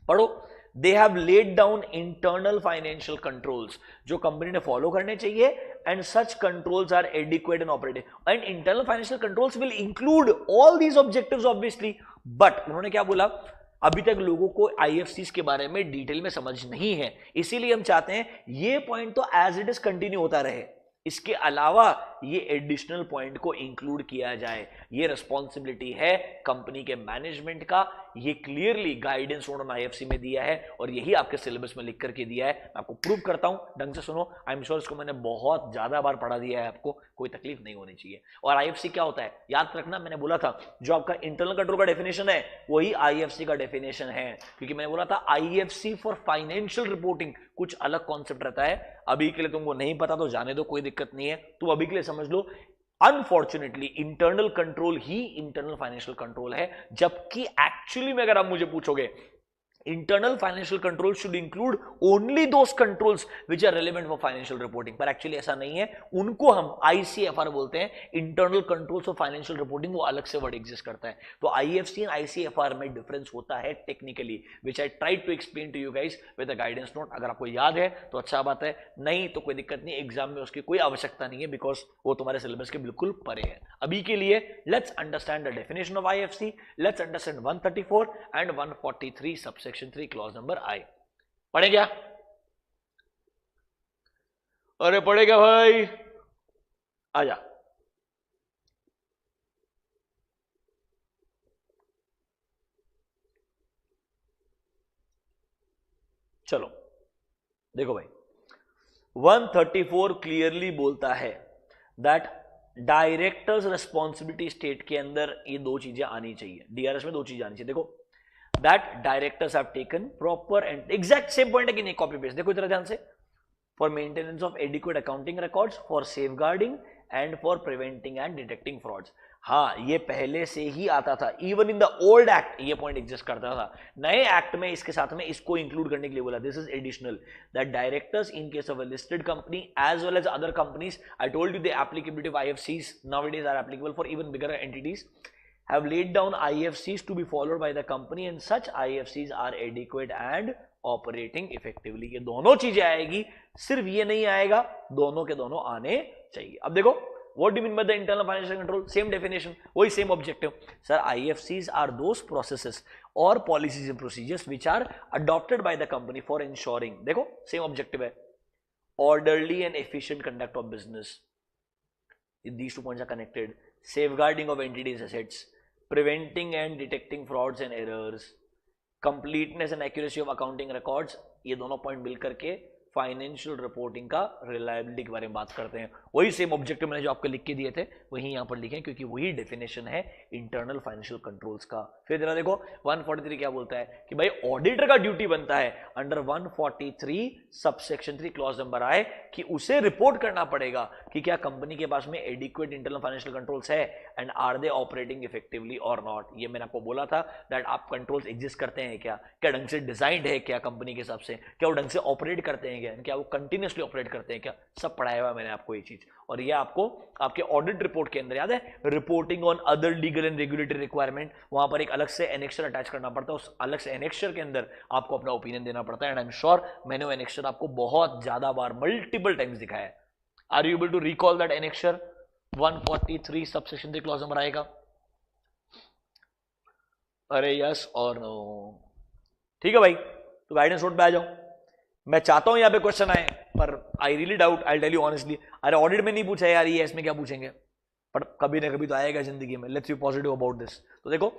पढ़ो, they have laid down internal financial controls जो कंपनी ने फॉलो करने चाहिए and such controls are adequate and operative and internal financial controls will include all these objectives obviously. But उन्होंने क्या बोला, अभी तक लोगों को आईएफसीज के बारे में डिटेल में समझ नहीं है, इसीलिए हम चाहते हैं ये पॉइंट तो एज इट इज कंटिन्यू होता रहे. इसके अलावा ये एडिशनल पॉइंट को इंक्लूड किया जाए. ये रिस्पॉन्सिबिलिटी है कंपनी के मैनेजमेंट का. ये क्लियरली गाइडेंस ऑन आईएफसी में दिया है और यही आपके सिलेबस में लिख करके दिया है. मैं आपको प्रूव करता हूं, ढंग से सुनो. आई एम श्योर इसको मैंने बहुत ज्यादा बार पढ़ा दिया है, आपको कोई तकलीफ नहीं होनी चाहिए. और आईएफसी क्या होता है याद रखना, मैंने बोला था जो आपका इंटरनल कंट्रोल का डेफिनेशन है वही आईएफसी का डेफिनेशन है, क्योंकि मैंने बोला था आईएफसी फॉर फाइनेंशियल रिपोर्टिंग कुछ अलग कॉन्सेप्ट रहता है. अभी के लिए तुमको नहीं पता तो जाने दो, कोई दिक्कत नहीं है. तुम अभी के लिए समझ लो अनफॉर्चुनेटली इंटरनल कंट्रोल ही इंटरनल फाइनेंशियल कंट्रोल है, जबकि एक्चुअली में अगर आप मुझे पूछोगे internal financial controls should include only those controls which are relevant for financial reporting, पर एक्चुअली ऐसा नहीं है, उनको हम ICFR बोलते हैं, internal controls of financial reporting, वो अलग से वर्ड एग्जिस्ट करता है। तो IFC एंड ICFR में डिफरेंस होता है technically, which I tried to explain to you guys with a guidance note. अगर आपको याद है तो अच्छा बात है, नहीं तो कोई दिक्कत नहीं, एग्जाम में उसकी कोई आवश्यकता नहीं है, बिकॉज वो तुम्हारे सिलेबस के बिल्कुल परे है। अभी के लिए let's understand the definition of IFC, let's understand 134 and 143 subsection 3 clause number I। पढ़े क्या? अरे पढ़े क्या भाई? आजा। चलो देखो भाई, 134 क्लियरली बोलता है दैट डायरेक्टर्स रिस्पॉन्सिबिलिटी स्टेट के अंदर ये दो चीजें आनी चाहिए, DRS में दो चीजें आनी चाहिए। देखो, that directors have taken proper and exact same point है कि नहीं, कॉपी पेस्ट। देखो इतना ध्यान से, for maintenance of adequate accounting records, for safeguarding and for preventing and detecting frauds. हाँ, ये पहले से ही आता था, even in the old act ये पॉइंट एग्जिस्ट करता था। नए एक्ट में इसके साथ में इसको इंक्लूड करने के लिए बोला, this is additional, that directors in case of a listed company as well as other companies, I told you the applicability of IFCs nowadays are applicable for even bigger entities, have laid down IFCs to be followed by the company and such IFCs are adequate and operating effectively। ये दोनों चीजें आएगी, सिर्फ ये नहीं आएगा, दोनों के दोनों आने चाहिए। अब देखो, what do you mean by the internal financial control? Same definition, वही same objective। Sir, IFCs are those processes or policies and procedures which are adopted by the company for ensuring, देखो same objective है, orderly and efficient conduct of business, these two points are connected, safeguarding of entities assets, preventing and detecting frauds and errors, completeness and accuracy of accounting records, ये दोनों पॉइंट मिलकर के फाइनेंशियल रिपोर्टिंग का रिलायबिलिटी के बारे में बात करते हैं। वही सेम ऑब्जेक्टिव मैंने जो आपको लिख के दिए थे वही यहां पर लिखे, क्योंकि वही डेफिनेशन है इंटरनल फाइनेंशियल कंट्रोल्स का। फिर जरा देखो 143 क्या बोलता है कि भाई ऑडिटर का ड्यूटी बनता है under 143 subsection 3 clause number I कि उसे रिपोर्ट करना पड़ेगा कि क्या कंपनी के पास में एडिक्वेट इंटरनल फाइनेंशियल कंट्रोल्स है and are they operating effectively और नॉट। ये मैंने आपको बोला था दैट आप कंट्रोल्स एग्जिस्ट करते हैं क्या, क्या ढंग से डिजाइंड है क्या कंपनी के हिसाब से, क्या वो ढंग से ऑपरेट करते हैं क्या वो कंटिन्यूअसली ऑपरेट करते हैं क्या, सब पढ़ाया हुआ मैंने आपको ये चीज। और ये आपको आपके ऑडिट रिपोर्ट के अंदर याद है, reporting on other legal and regulatory requirement, वहां पर एक अलग से एनेक्सर अटैच करना पड़ता है, उस अलग से एनेक्सर के अंदर आपको अपना ओपिनियन देना पड़ता है। एंड आई एम श्योर मैंने वो एनेक्सर आपको बहुत ज्यादा बार मल्टीपल टाइम्स दिखाया है। Are you able to recall that annexure 143 subsection 3 clause number आएगा? अरे यस और नो? ठीक है भाई, तो गाइडेंस नोट पे आ जाओ। मैं चाहता हूं यहां पे क्वेश्चन आए, पर I really doubt, I tell you honestly. अरे ऑडिट में नहीं पूछा यार, ये इसमें क्या पूछेंगे, पर कभी ना कभी तो आएगा जिंदगी में। Let's be positive about this. तो देखो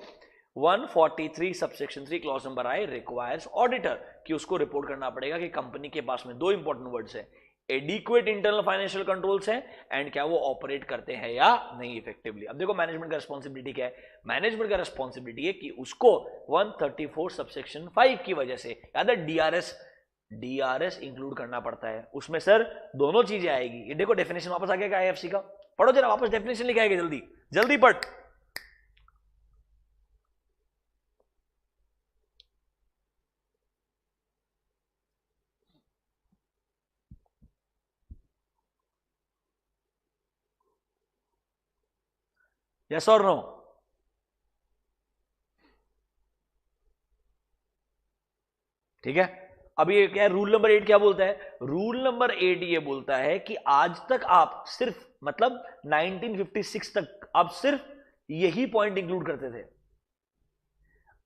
143 subsection 3 clause number I requires auditor कि उसको रिपोर्ट करना पड़ेगा कि कंपनी के पास में दो इंपॉर्टेंट वर्ड्स है, एडिक्वेट इंटरनल फाइनेंशियल कंट्रोल्स है एंड क्या वो ऑपरेट करते हैं या नहीं इफेक्टिवली। अब देखो मैनेजमेंट का रिस्पॉन्सिबिलिटी क्या है, मैनेजमेंट का रिस्पॉन्सिबिलिटी है कि उसको 134 सबसेक्शन 5 की वजह से, याद है DRS इंक्लूड करना पड़ता है, उसमें सर दोनों चीजें आएगी। ये देखो डेफिनेशन वापस आ गया IFC का, पढ़ो जरा वापस डेफिनेशन लिखा आएगा, जल्दी जल्दी पढ़। यस और नो? ठीक है, अब ये क्या है, रूल नंबर 8 क्या बोलता है? रूल नंबर 8 ये बोलता है कि आज तक आप सिर्फ, मतलब 1956 तक आप सिर्फ यही पॉइंट इंक्लूड करते थे,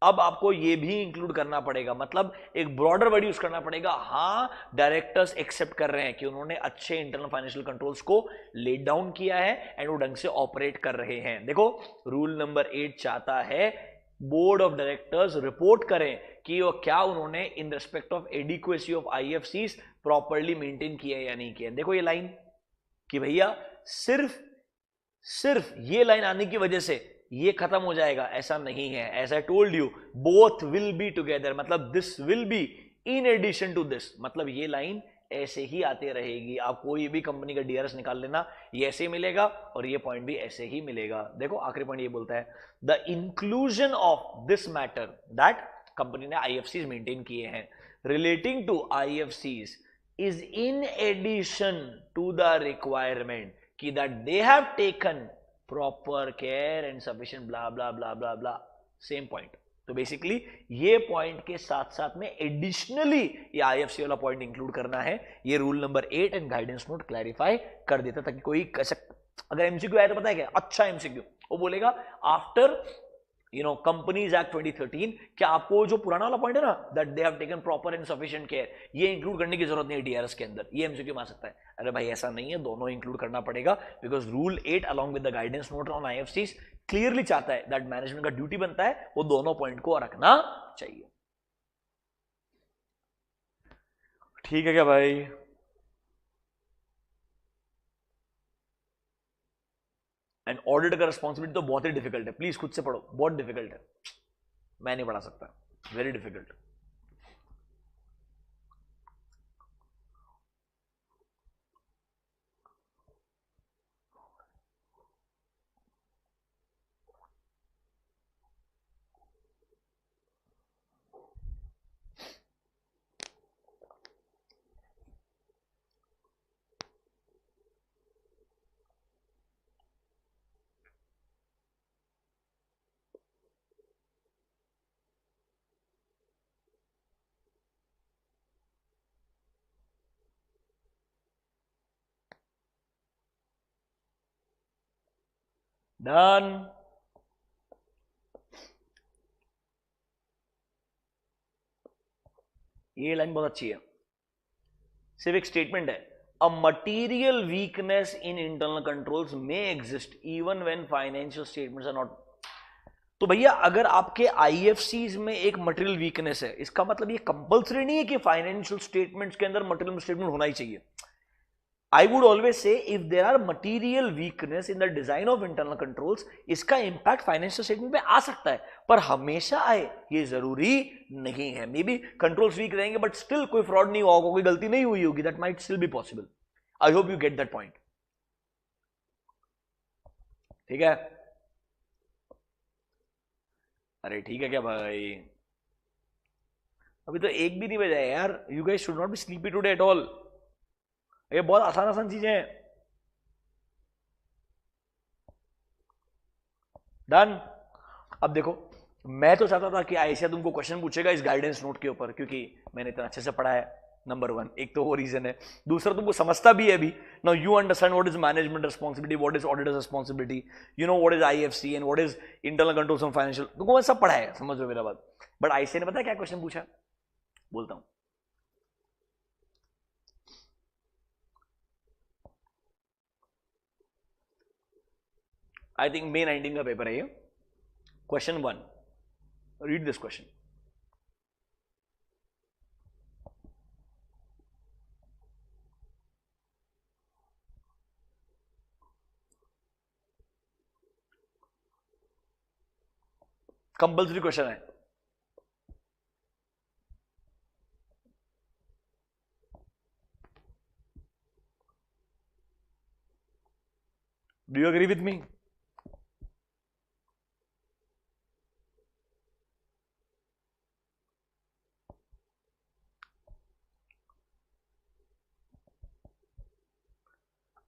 अब आपको ये भी इंक्लूड करना पड़ेगा, मतलब एक ब्रॉडर वर्ड यूज करना पड़ेगा। हां, डायरेक्टर्स एक्सेप्ट कर रहे हैं कि उन्होंने अच्छे इंटरनल फाइनेंशियल कंट्रोल्स को लेट डाउन किया है एंड वो ढंग से ऑपरेट कर रहे हैं। देखो रूल नंबर 8 चाहता है बोर्ड ऑफ डायरेक्टर्स रिपोर्ट करें कि वो क्या उन्होंने in respect of adequacy of IFCs properly maintain किया या नहीं किया। देखो ये लाइन कि भैया सिर्फ ये लाइन आने की वजह से ये खत्म हो जाएगा, ऐसा नहीं है। As I told you, both will be together, मतलब this will be in addition to this, मतलब ये लाइन ऐसे ही आते रहेगी। आप कोई भी कंपनी का DRS निकाल लेना, ये ऐसे ही मिलेगा और ये पॉइंट भी ऐसे ही मिलेगा। देखो आखिरी पॉइंट ये बोलता है, the inclusion of this matter that company ने आईएफसीज मेंटेन किए हैं. Relating to IFCs is in addition to the requirement कि that they have taken proper care and sufficient blah blah blah blah blah. Same point. तो बेसिकली ये पॉइंट के साथ साथ में एडिशनली ये आईएफसी वाला पॉइंट इंक्लूड करना है. ये rule number 8 and guidance note clarify कर देता ताकि कोई अगर एमसीक्यू आया तो पता है क्या अच्छा एमसीक्यू वो बोलेगा आफ्टर कंपनीज एक्ट 2013 क्या आपको जो पुराना वाला पॉइंट है ना that they have taken proper and sufficient care ये इंक्लूड करने की जरूरत नहीं है डीआरएस के अंदर. ये एमसीक्यू में आ सकता है. अरे भाई ऐसा नहीं है, दोनों इंक्लूड करना पड़ेगा because rule 8 along with the guidance note on IFCs clearly चाहता है दैट मैनेजमेंट का ड्यूटी बनता है वो दोनों पॉइंट को रखना चाहिए. ठीक है क्या भाई? एंड ऑडिट का रिस्पॉन्सिबिलिटी तो बहुत ही डिफिकल्ट है. प्लीज खुद से पढ़ो, बहुत डिफिकल्ट है. मैं नहीं पढ़ा सकता. Very difficult. डन. ये लाइन बहुत अच्छी है. सिर्फ एक स्टेटमेंट है. A material weakness in internal controls में exist even when financial statements are not. तो भैया अगर आपके आईएफसीज में एक मटेरियल वीकनेस है इसका मतलब ये कंपल्सरी नहीं है कि फाइनेंशियल स्टेटमेंट्स के अंदर मटेरियल स्टेटमेंट होना ही चाहिए. I would always say if there are material weakness in the design of internal controls, इसका impact financial statement पे आ सकता है पर हमेशा आए ये जरूरी नहीं है. मे बी कंट्रोल्स वीक रहेंगे बट स्टिल कोई फ्रॉड नहीं हुआ होगा, कोई गलती नहीं हुई होगी. That might still be possible. I hope you get that point. ठीक है? अरे ठीक है क्या भाई? अभी तो एक भी नहीं बजा है यार. You guys should not be sleepy today at all. ये बहुत आसान आसान चीजें हैं. डन. अब देखो मैं तो चाहता था कि आयशा तुमको क्वेश्चन पूछेगा इस गाइडेंस नोट के ऊपर क्योंकि मैंने इतना अच्छे से पढ़ा है. नंबर 1 एक तो वो रीजन है. दूसरा तुमको समझता भी है अभी. Now you understand what is management responsibility, what is auditors responsibility, you know what is IFC and what is internal controls on financial. तुमको मैं सब पढ़ा है, समझ लो मेरा बात. बट आयशा ने पता है क्या क्वेश्चन पूछा? बोलता हूं. आई थिंक May 19 का पेपर है ये. Question 1, read this question. Compulsory question है. Do you agree with me?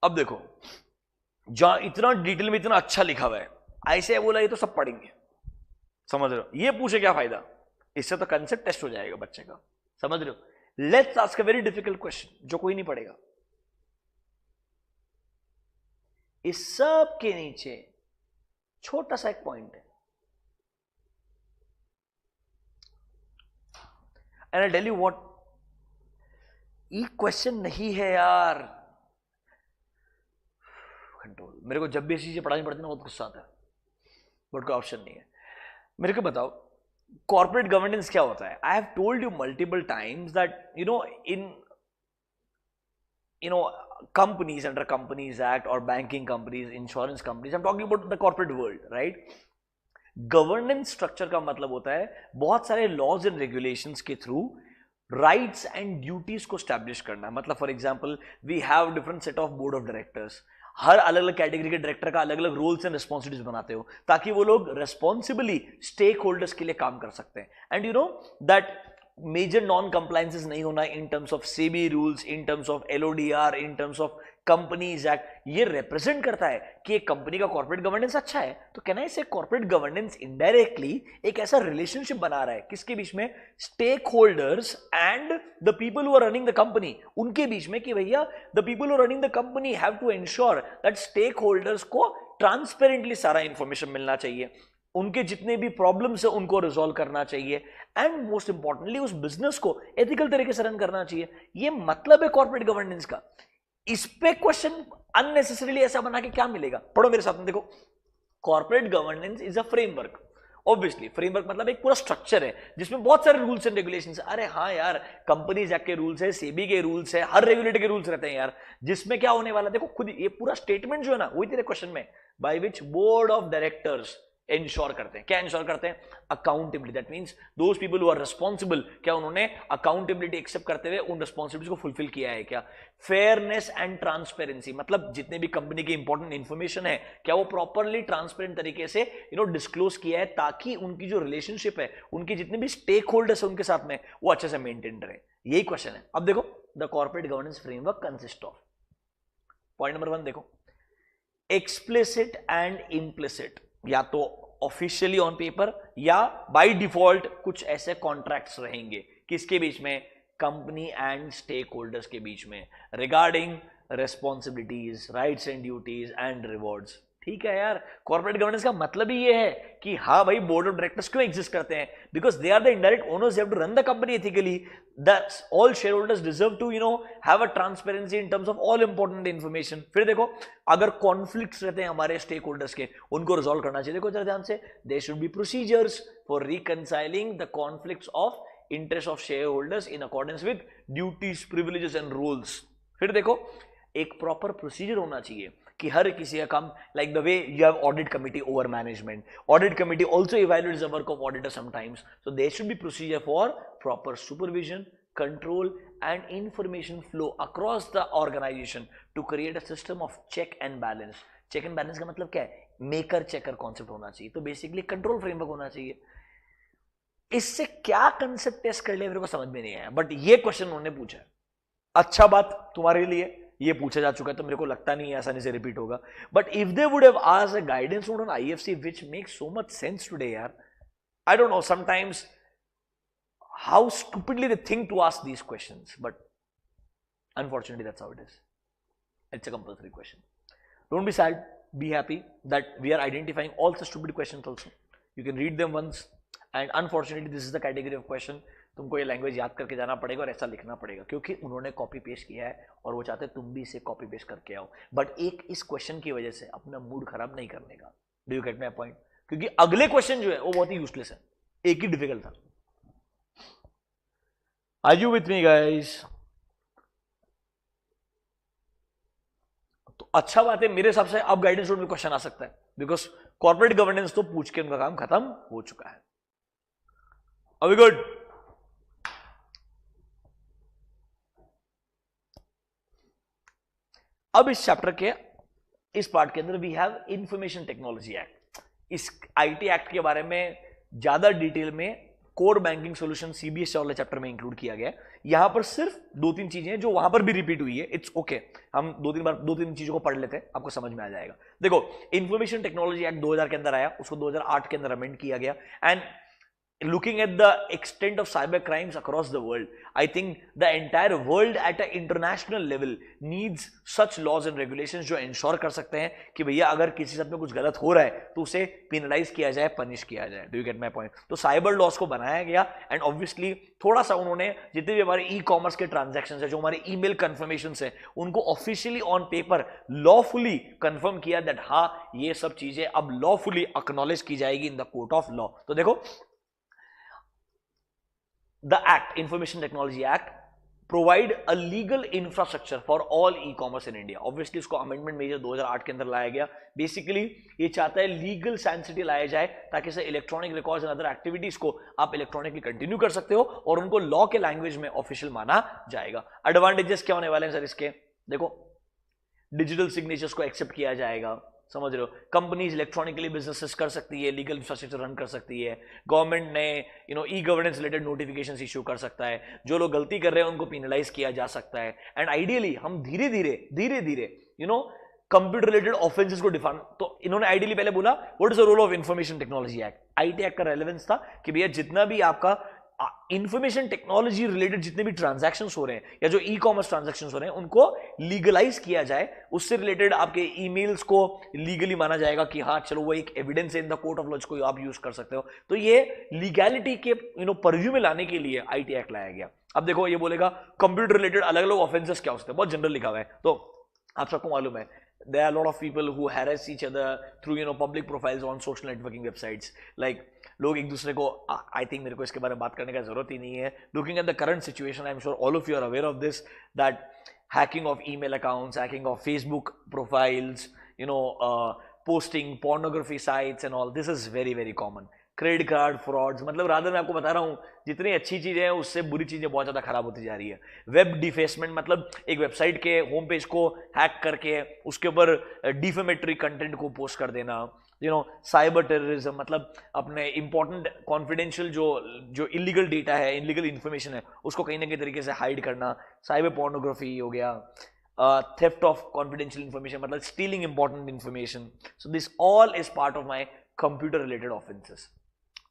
अब देखो जहां इतना डिटेल में इतना अच्छा लिखा हुआ है ऐसे बोला ये तो सब पढ़ेंगे, समझ रहे हो? ये पूछे क्या फायदा? इससे तो कंसेप्ट टेस्ट हो जाएगा बच्चे का, समझ रहे हो? Let's ask a very difficult question जो कोई नहीं पढ़ेगा. इस सब के नीचे छोटा सा एक पॉइंट है and I tell you what, ये क्वेश्चन नहीं है यार. कंट्रोल मेरे को जब भी ऐसी चीजें पढ़ानी पड़ती है ना बहुत गुस्सा आता है बट कोई ऑप्शन नहीं है. मेरे को बताओ कॉर्पोरेट गवर्नेंस क्या होता है? I have told you multiple times that in companies under Companies Act or banking companies, insurance companies, I'm talking about the corporate world, right? Governance structure का मतलब होता है बहुत सारे लॉज एंड रेगुलेशंस के थ्रू राइट्स एंड ड्यूटीज को स्टैब्लिश करना, मतलब for example we have different set of board of directors, हर अलग अलग कैटेगरी के डायरेक्टर का अलग अलग रोल्स एंड रिस्पॉन्सिबिलिटीज बनाते हो ताकि वो लोग रेस्पॉन्सिबली स्टेक होल्डर्स के लिए काम कर सकते हैं. And you know that major non compliances नहीं होना in terms of SEBI rules, in terms of LODR, in terms of companies act, ये रिप्रेजेंट करता है कि एक कंपनी का कॉर्पोरेट गवर्नेंस अच्छा है. तो कहना है कॉर्पोरेट गवर्नेंस इनडायरेक्टली एक ऐसा रिलेशनशिप बना रहा है किसके बीच में, stakeholders and the people who are running the company, उनके बीच में, कि भैया the people who are running the company have to ensure that stakeholders को ट्रांसपेरेंटली सारा इंफॉर्मेशन मिलना चाहिए, उनके जितने भी प्रॉब्लम्स है उनको रिजॉल्व करना चाहिए, एंड मोस्ट इंपॉर्टेंटली उस बिजनेस को एथिकल तरीके से रन करना चाहिए. ये मतलब है कॉर्पोरेट गवर्नेंस का. इस पे क्वेश्चन अननेसेसरीली ऐसा बना के क्या मिलेगा, पढ़ो मेरे साथ में. देखो, corporate governance is a framework. Obviously framework मतलब एक पूरा स्ट्रक्चर है जिसमें बहुत सारे रूल्स एंड रेगुलेशंस. अरे हाँ यार, कंपनीज एक्ट के रूल्स है, सेबी के रूल्स है, हर रेगुलेटर के रूल्स रहते हैं यार, जिसमें क्या होने वाला. देखो खुद ये पूरा स्टेटमेंट जो है ना, वही तेरे क्वेश्चन में, by which board of directors ensure करते हैं. क्या इंश्योर करते हैं? Accountability. That means those people who are responsible, क्या उन्होंने अकाउंटेबिलिटी एक्सेप्ट करते हुए उन रिस्पॉन्सिबिलिटीज को फुलफिल किया है क्या. फेयरनेस एंड ट्रांसपेरेंसी, मतलब जितने भी कंपनी की इंपॉर्टेंट इंफॉर्मेशन है क्या वो प्रॉपरली ट्रांसपेरेंट तरीके से डिस्क्लोज किया है ताकि उनकी जो रिलेशनशिप है, उनके जितने भी स्टेक होल्डर्स है उनके साथ में, वो अच्छे से मेंटेन रहे. यही क्वेश्चन है. अब देखो, the corporate governance framework consist of, point number 1 देखो, एक्सप्लिसिट एंड इम्प्लिसिट, या तो ऑफिशियली ऑन पेपर या बाय डिफॉल्ट कुछ ऐसे कॉन्ट्रैक्ट्स रहेंगे किसके बीच में, कंपनी एंड स्टेक होल्डर्स के बीच में, regarding responsibilities, rights and duties and rewards. ठीक है यार, कॉर्पोरेट गवर्नेंस का मतलब ही ये है कि हाँ भाई, बोर्ड ऑफ डायरेक्टर्स क्यों एग्जिस्ट करते हैं, because they are the indirect owners, they have to run the company ethically. That's all shareholders deserve to have a transparency in terms of all important information. फिर देखो, अगर कॉन्फ्लिक्ट्स रहते हैं हमारे स्टेक होल्डर्स के, उनको रिजॉल्व करना चाहिए. देखो जरा ध्यान से, there should be procedures for reconciling the conflicts of interest of shareholders in accordance with duties, privileges and rules. फिर देखो, एक प्रॉपर प्रोसीजर होना चाहिए कि हर किसी का काम, like the way you have audit committee over management, audit committee also evaluates the work of auditor sometimes, so there should be procedure for proper supervision, control and information flow across the organisation to create a system of check and balance. Check and balance का मतलब क्या है, मेकर चेकर कॉन्सेप्ट होना चाहिए. तो बेसिकली कंट्रोल फ्रेमवर्क होना चाहिए. इससे क्या कंसेप्ट टेस्ट कर लिया मेरे को समझ में नहीं आया, बट ये क्वेश्चन उन्होंने पूछा है. अच्छा बात तुम्हारे लिए, ये पूछा जा चुका है तो मेरे को लगता नहीं है आसानी से रिपीट होगा. But if they would have asked a guidance note on IFC which makes so much sense today यार, I don't know sometimes how stupidly they think to ask these questions, but unfortunately that's how it is. It's a compulsory question. Don't be sad, be happy that we are identifying all such stupid questions also. You can read them once, and unfortunately this is the category of question. तुमको ये लैंग्वेज याद करके जाना पड़ेगा और ऐसा लिखना पड़ेगा, क्योंकि उन्होंने कॉपी पेस्ट किया है और वो चाहते तुम भी इसे कॉपी पेस्ट करके आओ. बट एक इस क्वेश्चन की वजह से अपना मूड खराब नहीं करने का. Do you get my point? क्योंकि अगले क्वेश्चन जो है वो बहुत ही यूजलेस है, एक ही डिफिकल्ट था. Are you with me guys? तो अच्छा बात है, मेरे हिसाब से अब गाइडेंस नोट में क्वेश्चन आ सकता है, बिकॉज कॉर्पोरेट गवर्नेंस तो पूछ के उनका काम खत्म हो चुका है. Are we good? अब इस चैप्टर के इस पार्ट के अंदर we have information technology act. इस IT एक्ट के बारे में ज्यादा डिटेल में कोर बैंकिंग सॉल्यूशन CBS वाले चैप्टर में इंक्लूड किया गया है. यहां पर सिर्फ 2-3 चीजें हैं जो वहां पर भी रिपीट हुई है. इट्स ओके, हम 2-3 चीजों को पढ़ लेते हैं, आपको समझ में आ जाएगा. देखो, इंफॉर्मेशन टेक्नोलॉजी एक्ट 2000 के अंदर आया, उसको 2008 के अंदर अमेंड किया गया. And looking at the extent of cyber crimes across the world, I think the entire world at an international level needs such laws and regulations जो ensure कर सकते हैं कि भैया अगर किसी साथ में कुछ गलत हो रहा है तो उसे penalize किया जाए, punish किया जाए. Do you get my point? तो cyber laws को बनाया गया, and obviously थोड़ा सा उन्होंने जितने भी हमारे e-commerce के transactions है, जो हमारे email confirmations है, उनको officially on paper lawfully confirm किया that हाँ ये सब चीजें अब lawfully acknowledge की जाएगी in the court of law. तो देखो, the act, information technology act provide a legal infrastructure for all e commerce in India. Obviously इसको अमेंडमेंट मेजर 2008 के अंदर लाया गया। बेसिकली ये चाहता है लीगल सैंसिटी लाया जाए ताकि से electronic records and other activities को आप इलेक्ट्रॉनिकली कंटिन्यू कर सकते हो और उनको लॉ के लैंग्वेज में ऑफिशियल माना जाएगा। एडवांटेजेस क्या होने वाले हैं सर इसके? देखो, डिजिटल सिग्नेचर्स को एक्सेप्ट किया जाएगा, समझ रहे हो, कंपनीज इलेक्ट्रॉनिकली बिजनेसेस कर सकती है, लीगल इंफ्रास्ट्रक्चर रन कर सकती है, गवर्नमेंट ने e governance related notifications issue कर सकता है, जो लोग गलती कर रहे हैं उनको पेनलाइज किया जा सकता है, एंड आइडियली हम धीरे धीरे कंप्यूटर रिलेटेड ऑफेंसेस को डिफाइन, तो इन्होंने आइडियली पहले बोला what is the role of information technology act. IT act का रेलेवेंस था कि भैया जितना भी आपका इंफॉर्मेशन टेक्नोलॉजी रिलेटेड जितने भी ट्रांजैक्शंस हो रहे हैं या जो ई कॉमर्स ट्रांजैक्शंस हो रहे हैं उनको लीगलाइज किया जाए, उससे रिलेटेड आपके ईमेल्स को लीगली माना जाएगा कि हाँ चलो वो एक evidence in the court of law को आप यूज कर सकते हो। तो ये लीगैलिटी के परव्यू में लाने के लिए आईटी एक्ट लाया गया। अब देखो ये बोलेगा कंप्यूटर रिलेटेड अलग अलग ऑफेंसेस क्या होते हैं, बहुत जनरल लिखा हुआ है, तो आप सबको मालूम है there are a lot of people who harass each other through public profiles on social networking websites, like लोग एक दूसरे को, आई थिंक मेरे को इसके बारे में बात करने का जरूरत ही नहीं है। Looking at the current situation, I am sure all of you are aware of this, that hacking of email accounts, hacking of Facebook profiles, posting pornography sites and all, this is very very common. Credit card frauds, मतलब रादर मैं आपको बता रहा हूं जितनी अच्छी चीजें हैं उससे बुरी चीजें बहुत ज्यादा खराब होती जा रही है। वेब डिफेसमेंट, मतलब एक वेबसाइट के होम पेज को हैक करके उसके ऊपर डिफेमेटरी कंटेंट को पोस्ट कर देना, साइबर टेररिज्म, मतलब अपने इंपॉर्टेंट कॉन्फिडेंशियल जो इलीगल डेटा है, इलीगल इंफॉर्मेशन है, उसको कहीं ना कहीं तरीके से हाइड करना, साइबर पोर्नोग्राफी हो गया, थेफ्ट ऑफ कॉन्फिडेंशियल इंफॉर्मेशन, मतलब stealing important information. So this all is part of my computer related offences.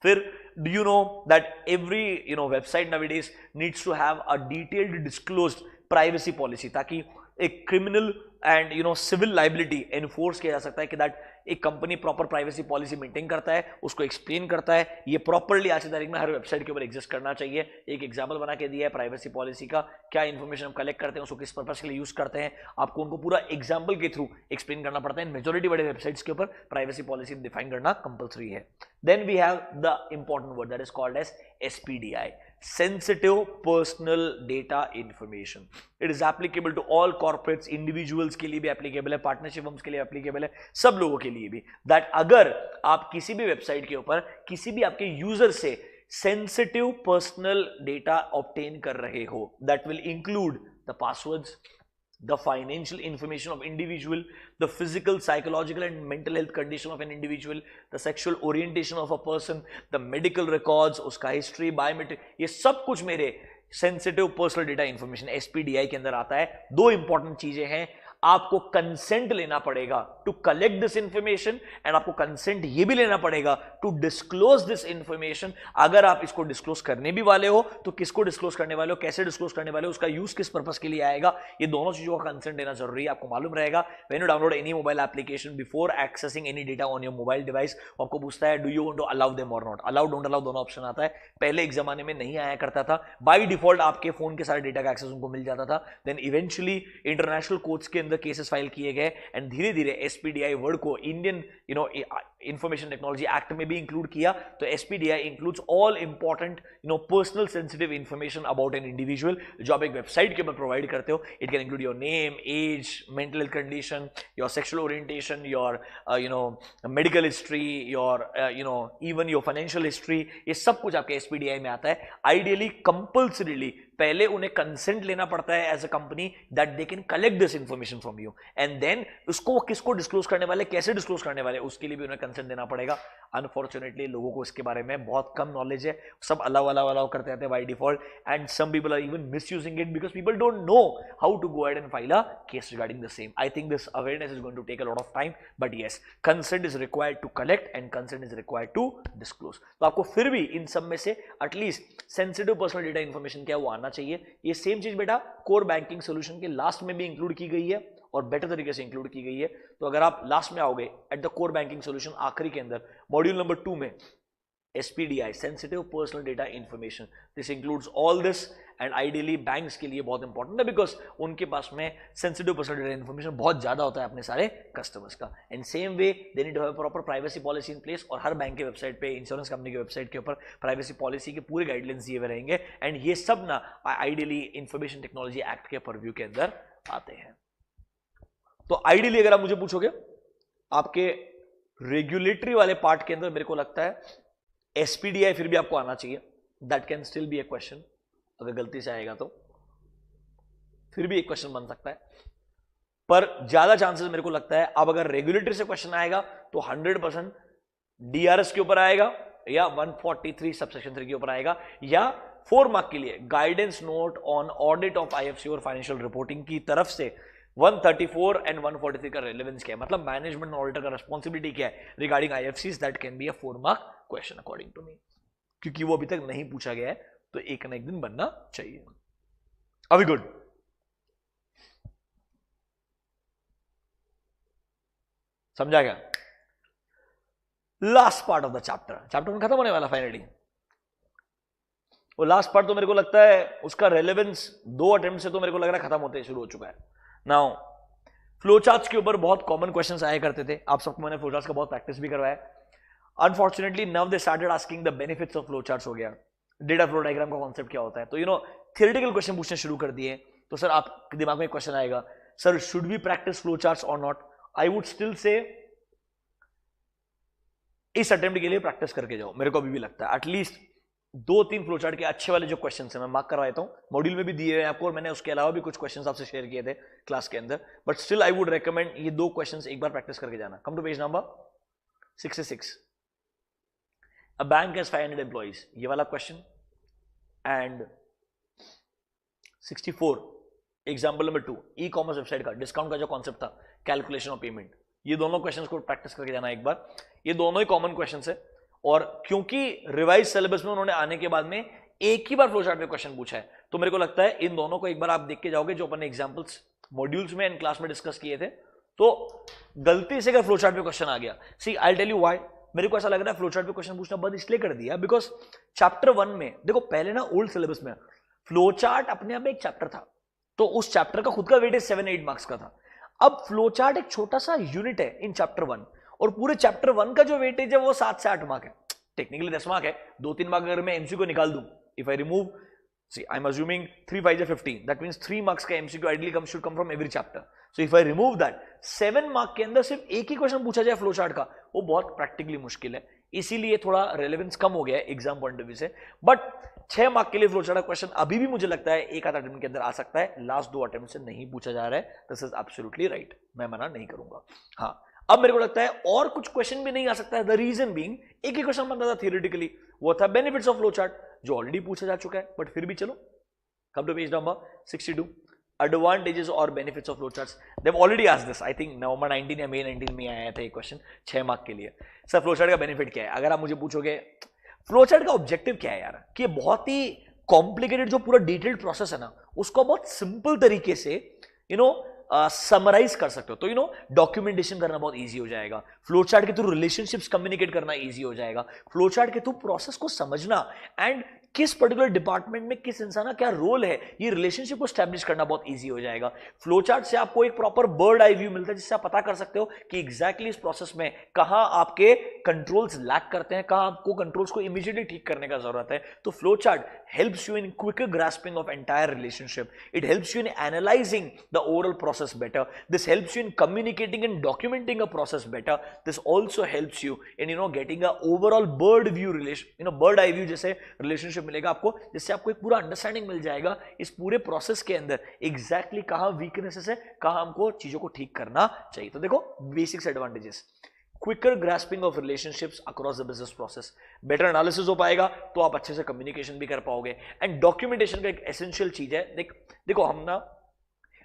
फिर do you know that every website nowadays needs to have a detailed disclosed privacy policy, ताकि एक criminal and civil liability enforce किया जा सकता है कि दैट एक company proper privacy policy maintain करता है, उसको एक्सप्लेन करता है, ये प्रॉपरली आज की तारीख में हर वेबसाइट के ऊपर एग्जिस्ट करना चाहिए। एक एग्जांपल बना के दिया है प्राइवेसी पॉलिसी का, क्या इन्फॉर्मेशन हम कलेक्ट करते हैं, उसको किस पर्पस के लिए यूज करते हैं, आपको उनको पूरा एग्जाम्पल के थ्रू एक्सप्लेन करना पड़ता है। मेजोरिटी बड़े वेबसाइट्स के ऊपर प्राइवेसी पॉलिसी डिफाइन करना कंपल्सरी है। Then we have the important word that is called as SPDI, sensitive personal data information. It is applicable to all corporates, individuals के लिए भी applicable है, पार्टनरशिप फर्म्स के लिए applicable है, सब लोगों के लिए भी। दैट अगर आप किसी भी वेबसाइट के ऊपर किसी भी आपके यूजर से सेंसिटिव पर्सनल डेटा ऑब्टेन कर रहे हो, that will include the passwords, the financial information of individual, the physical, psychological and mental health condition of an individual, the sexual orientation of a person, the medical records, उसका history, biometric, ये सब कुछ मेरे sensitive personal data information SPDI के अंदर आता है। दो important चीजें हैं, आपको कंसेंट लेना पड़ेगा to collect this information and आपको कंसेंट ये भी लेना पड़ेगा टू डिस्क्लोज दिस इंफॉर्मेशन। अगर आप इसको डिस्क्लोज करने भी वाले हो तो किसको डिस्क्लोज करने वाले हो, कैसे डिस्क्लोज करने वाले हो, उसका यूज किस पर्पस के लिए आएगा, ये दोनों चीजों का कंसेंट लेना जरूरी है। आपको मालूम रहेगा when you download any mobile application, before accessing any data on your mobile device, आपको पूछता है do you want to allow them और नॉट। अलाउ डोंट अलाउ दोनों ऑप्शन आता है। पहले एक जमाने में नहीं आया करता था, बाय डिफॉल्ट आपके फोन के सारे डेटा का एक्सेस उनको मिल जाता था। देन इवेंचुअली इंटरनेशनल कोर्ट्स के अंदर केसेस फाइल किए गए एंड धीरे धीरे SPDI वर्ड को इंडियन इंफॉर्मेशन टेक्नोलॉजी एक्ट में भी इंक्लूड किया। तो SPDI includes all important personal sensitive information about an individual जो आप एक वेबसाइट के ऊपर प्रोवाइड करते हो। It can include your name, age, mental health condition, your sexual orientation, your medical history, your even your financial history, ये सब कुछ आपके SPDI में आता है। आइडियली कंपल्सरीली पहले उन्हें कंसेंट लेना पड़ता है as a company that they can collect this information from you and then उसको किसको डिस्क्लोज करने वाले, कैसे डिस्क्लोज करने वाले, उसके लिए भी उन्हें कंसेंट देना पड़ेगा। अनफॉर्चुनेटली लोगों को इसके बारे में बहुत कम नॉलेज है, सब अलाउ करते रहते हैं by default and some people are even misusing it because people don't know how to go ahead and file a case regarding the same. I think this awareness is going to take a lot of time, but yes, consent is required to collect and consent is required to disclose. तो आपको फिर भी इन सब में से at least sensitive personal data information क्या वो आना चाहिए। ये सेम चीज बेटा कोर बैंकिंग सोल्यूशन के लास्ट में भी इंक्लूड की गई है और बेटर तरीके से इंक्लूड की गई है। तो अगर आप लास्ट में आओगे at the core banking solution आखिरी के अंदर मॉड्यूल नंबर 2 में SPDI, sensitive personal data information, this includes all this and ideally banks के लिए बहुत इंपॉर्टेंट है बिकॉज उनके पास में सेंसिटिव पर्सनल डेटा इन्फॉर्मेशन बहुत ज्यादा होता है अपने सारे कस्टमर्स का। And same way they need to have proper privacy policy in place, और हर बैंक के वेबसाइट पे, इंश्योरेंस कंपनी के वेबसाइट के ऊपर प्राइवेसी पॉलिसी के पूरे गाइडलाइंस दिए हुए रहेंगे। एंड ये सब ना आइडियली इंफॉर्मेशन टेक्नोलॉजी एक्ट के परव्यू के अंदर आते हैं। तो आइडियली अगर आप मुझे पूछोगे आपके रेगुलेटरी वाले पार्ट के अंदर मेरे को लगता है एसपीडीआई फिर भी आपको आना चाहिए, that can still be A question, अगर गलती से आएगा तो फिर भी एक क्वेश्चन बन सकता है, पर ज्यादा चांसेस मेरे को लगता है अब अगर रेगुलेटरी से क्वेश्चन आएगा तो 100% डीआरएस के ऊपर आएगा या 143 सबसेक्शन 3 के ऊपर आएगा, या 4 मार्क के लिए guidance note on audit of IFC और फाइनेंशियल रिपोर्टिंग की तरफ से 134 एंड 143 का रेलेवेंस क्या है, मतलब मैनेजमेंट ऑडिटर का रिस्पॉन्सिबिलिटी क्या है regarding IFCs, that can be a 4 mark question according to me, क्योंकि वो अभी तक नहीं पूछा गया है तो एक ना एक दिन बनना चाहिए। अभी गुड, समझा क्या? Last part of the chapter में खत्म होने वाला फाइनली। वो लास्ट पार्ट तो मेरे को लगता है उसका रेलेवेंस 2 अटेम्प्ट से तो मेरे को लग रहा है खत्म होते शुरू हो चुका है। नाउ फ्लोचार्ट्स के ऊपर बहुत कॉमन क्वेश्चंस आया करते थे, आप सबको मैंने फ्लोचार्ट्स का बहुत प्रैक्टिस भी करवाया। Unfortunately now they started asking the benefits of flowcharts हो गया, डेटा फ्लो डायग्राम का कॉन्सेप्ट क्या होता है, तो थियोरेटिकल क्वेश्चन पूछने शुरू कर दिए। तो सर आपके दिमाग में एक क्वेश्चन आएगा, सर शुड वी प्रैक्टिस फ्लोचार्ट्स और not? I would still say इस अटेम्प्ट के लिए प्रैक्टिस करके जाओ, मेरे को अभी भी लगता है एटलीस्ट 2-3 फ्लोचार्ट के अच्छे वाले जो क्वेश्चंस हैं मैं मार्क करवा देता हूं, मॉड्यूल में भी दिए हैं आपको, और मैंने उसके अलावा भी कुछ क्वेश्चंस आपसे शेयर किए थे क्लास के अंदर, but still I would recommend ये 2 क्वेश्चंस एक बार प्रैक्टिस करके जाना। Come to page number 66, a bank has 500 employees, ये वाला question, and 64 example number 2 e commerce website का डिस्काउंट का जो कॉन्सेप्ट था, कैलकुलेशन ऑफ पेमेंट, ये दोनों क्वेश्चंस को प्रैक्टिस करके जाना एक बार। ये दोनों ही कॉमन क्वेश्चंस है, और क्योंकि रिवाइज सिलेबस में उन्होंने आने के बाद में एक ही बार फ्लोचार्ट में क्वेश्चन पूछा है, तो मेरे को लगता है इन दोनों को एक बार आप देख के जाओगे जो अपने एग्जांपल्स मॉड्यूल्स में एंड क्लास में डिस्कस किए थे, तो गलती से अगर फ्लोचार्ट में क्वेश्चन आ गया, सी आई टेल यू व्हाई मेरे को ऐसा लग रहा है फ्लोचार्ट में क्वेश्चन पूछना बंद इसलिए कर दिया बिकॉज चैप्टर 1 में देखो, पहले ना ओल्ड सिलेबस में फ्लोचार्ट अपने आप में एक चैप्टर था, तो उस चैप्टर का खुद का वेटेज 7-8 मार्क्स का था। अब फ्लोचार्ट एक छोटा सा यूनिट है इन चैप्टर 1, और पूरे चैप्टर 1 का जो वेटेज है वो 7 से 8 मार्क है, टेक्निकली 10 मार्क है, 2-3 मार्क अगर मैं एमसीक्यू को निकाल दूं, if I remove, see I am assuming 3 5 15, that means 3 marks का MCQ ideally should come from every chapter, so if I remove that 7 mark के अंदर सिर्फ एक ही क्वेश्चन पूछा जाए फ्लोचार्ट का, वो बहुत प्रैक्टिकली मुश्किल है, इसीलिए थोड़ा रेलेवेंस कम हो गया है एग्जाम पॉइंट ऑफ व्यू से। बट 6 मार्क के लिए फ्लोचार्ट का क्वेश्चन अभी भी मुझे लगता है एक आध अटेम्प्ट के अंदर आ सकता है, लास्ट 2 अटेम्प्ट से नहीं पूछा जा रहा है, दिस इज एब्सोल्युटली राइट, मैं मना नहीं करूंगा। हाँ, अब मेरे को लगता है और कुछ क्वेश्चन भी नहीं आ सकता है, द रीजन बीइंग एक ही क्वेश्चन बनता था थियोरेटिकली, वो था बेनिफिट्स ऑफ फ्लोचार्ट, जो ऑलरेडी पूछा जा चुका है, बट फिर भी चलो come to page number 62, advantages और benefits of flowcharts, they have already asked this, I think November 19 या मई 19 में आया था ये क्वेश्चन 6 मार्क के लिए। सर फ्लोचार्ट का बेनिफिट क्या है? अगर आप मुझे पूछोगे फ्लोचार्ट का ऑब्जेक्टिव क्या है यार, कि बहुत ही कॉम्प्लिकेटेड जो पूरा डिटेल्ड प्रोसेस है ना, उसको बहुत सिंपल तरीके से समराइज कर सकते हो, तो डॉक्यूमेंटेशन करना बहुत इजी हो जाएगा, फ्लोचार्ट के थ्रू रिलेशनशिप्स कम्युनिकेट करना इजी हो जाएगा, फ्लोचार्ट के थ्रू प्रोसेस को समझना एंड किस पर्टिकुलर डिपार्टमेंट में किस इंसान का क्या रोल है, ये रिलेशनशिप को स्टैब्लिश करना बहुत इजी हो जाएगा। फ्लोचार्ट से आपको एक प्रॉपर बर्ड आई व्यू मिलता है, जिससे आप पता कर सकते हो कि एग्जैक्टली इस प्रोसेस में कहां आपके कंट्रोल्स लैक करते हैं, कहां आपको कंट्रोल्स को इमीडिएटली ठीक करने का जरूरत है। तो flowchart helps you in quicker grasping of entire relationship, it helps you in analysing the overall process better, this helps you in communicating and documenting a process better, this also helps you in getting a overall bird view relation, bird eye view जैसे relationship मिलेगा आपको, जिससे आपको एक पूरा अंडरस्टैंडिंग मिल जाएगा इस पूरे प्रोसेस के अंदर एग्जैक्टली कहां वीकनेसेस है, कहां हमको चीजों को ठीक करना चाहिए। तो देखो basics advantages, quicker grasping of relationships across the business process, better analysis हो पाएगा तो आप अच्छे से कम्युनिकेशन भी कर पाओगे, एंड डॉक्यूमेंटेशन का एक एसेंशियल चीज है। देखो हम ना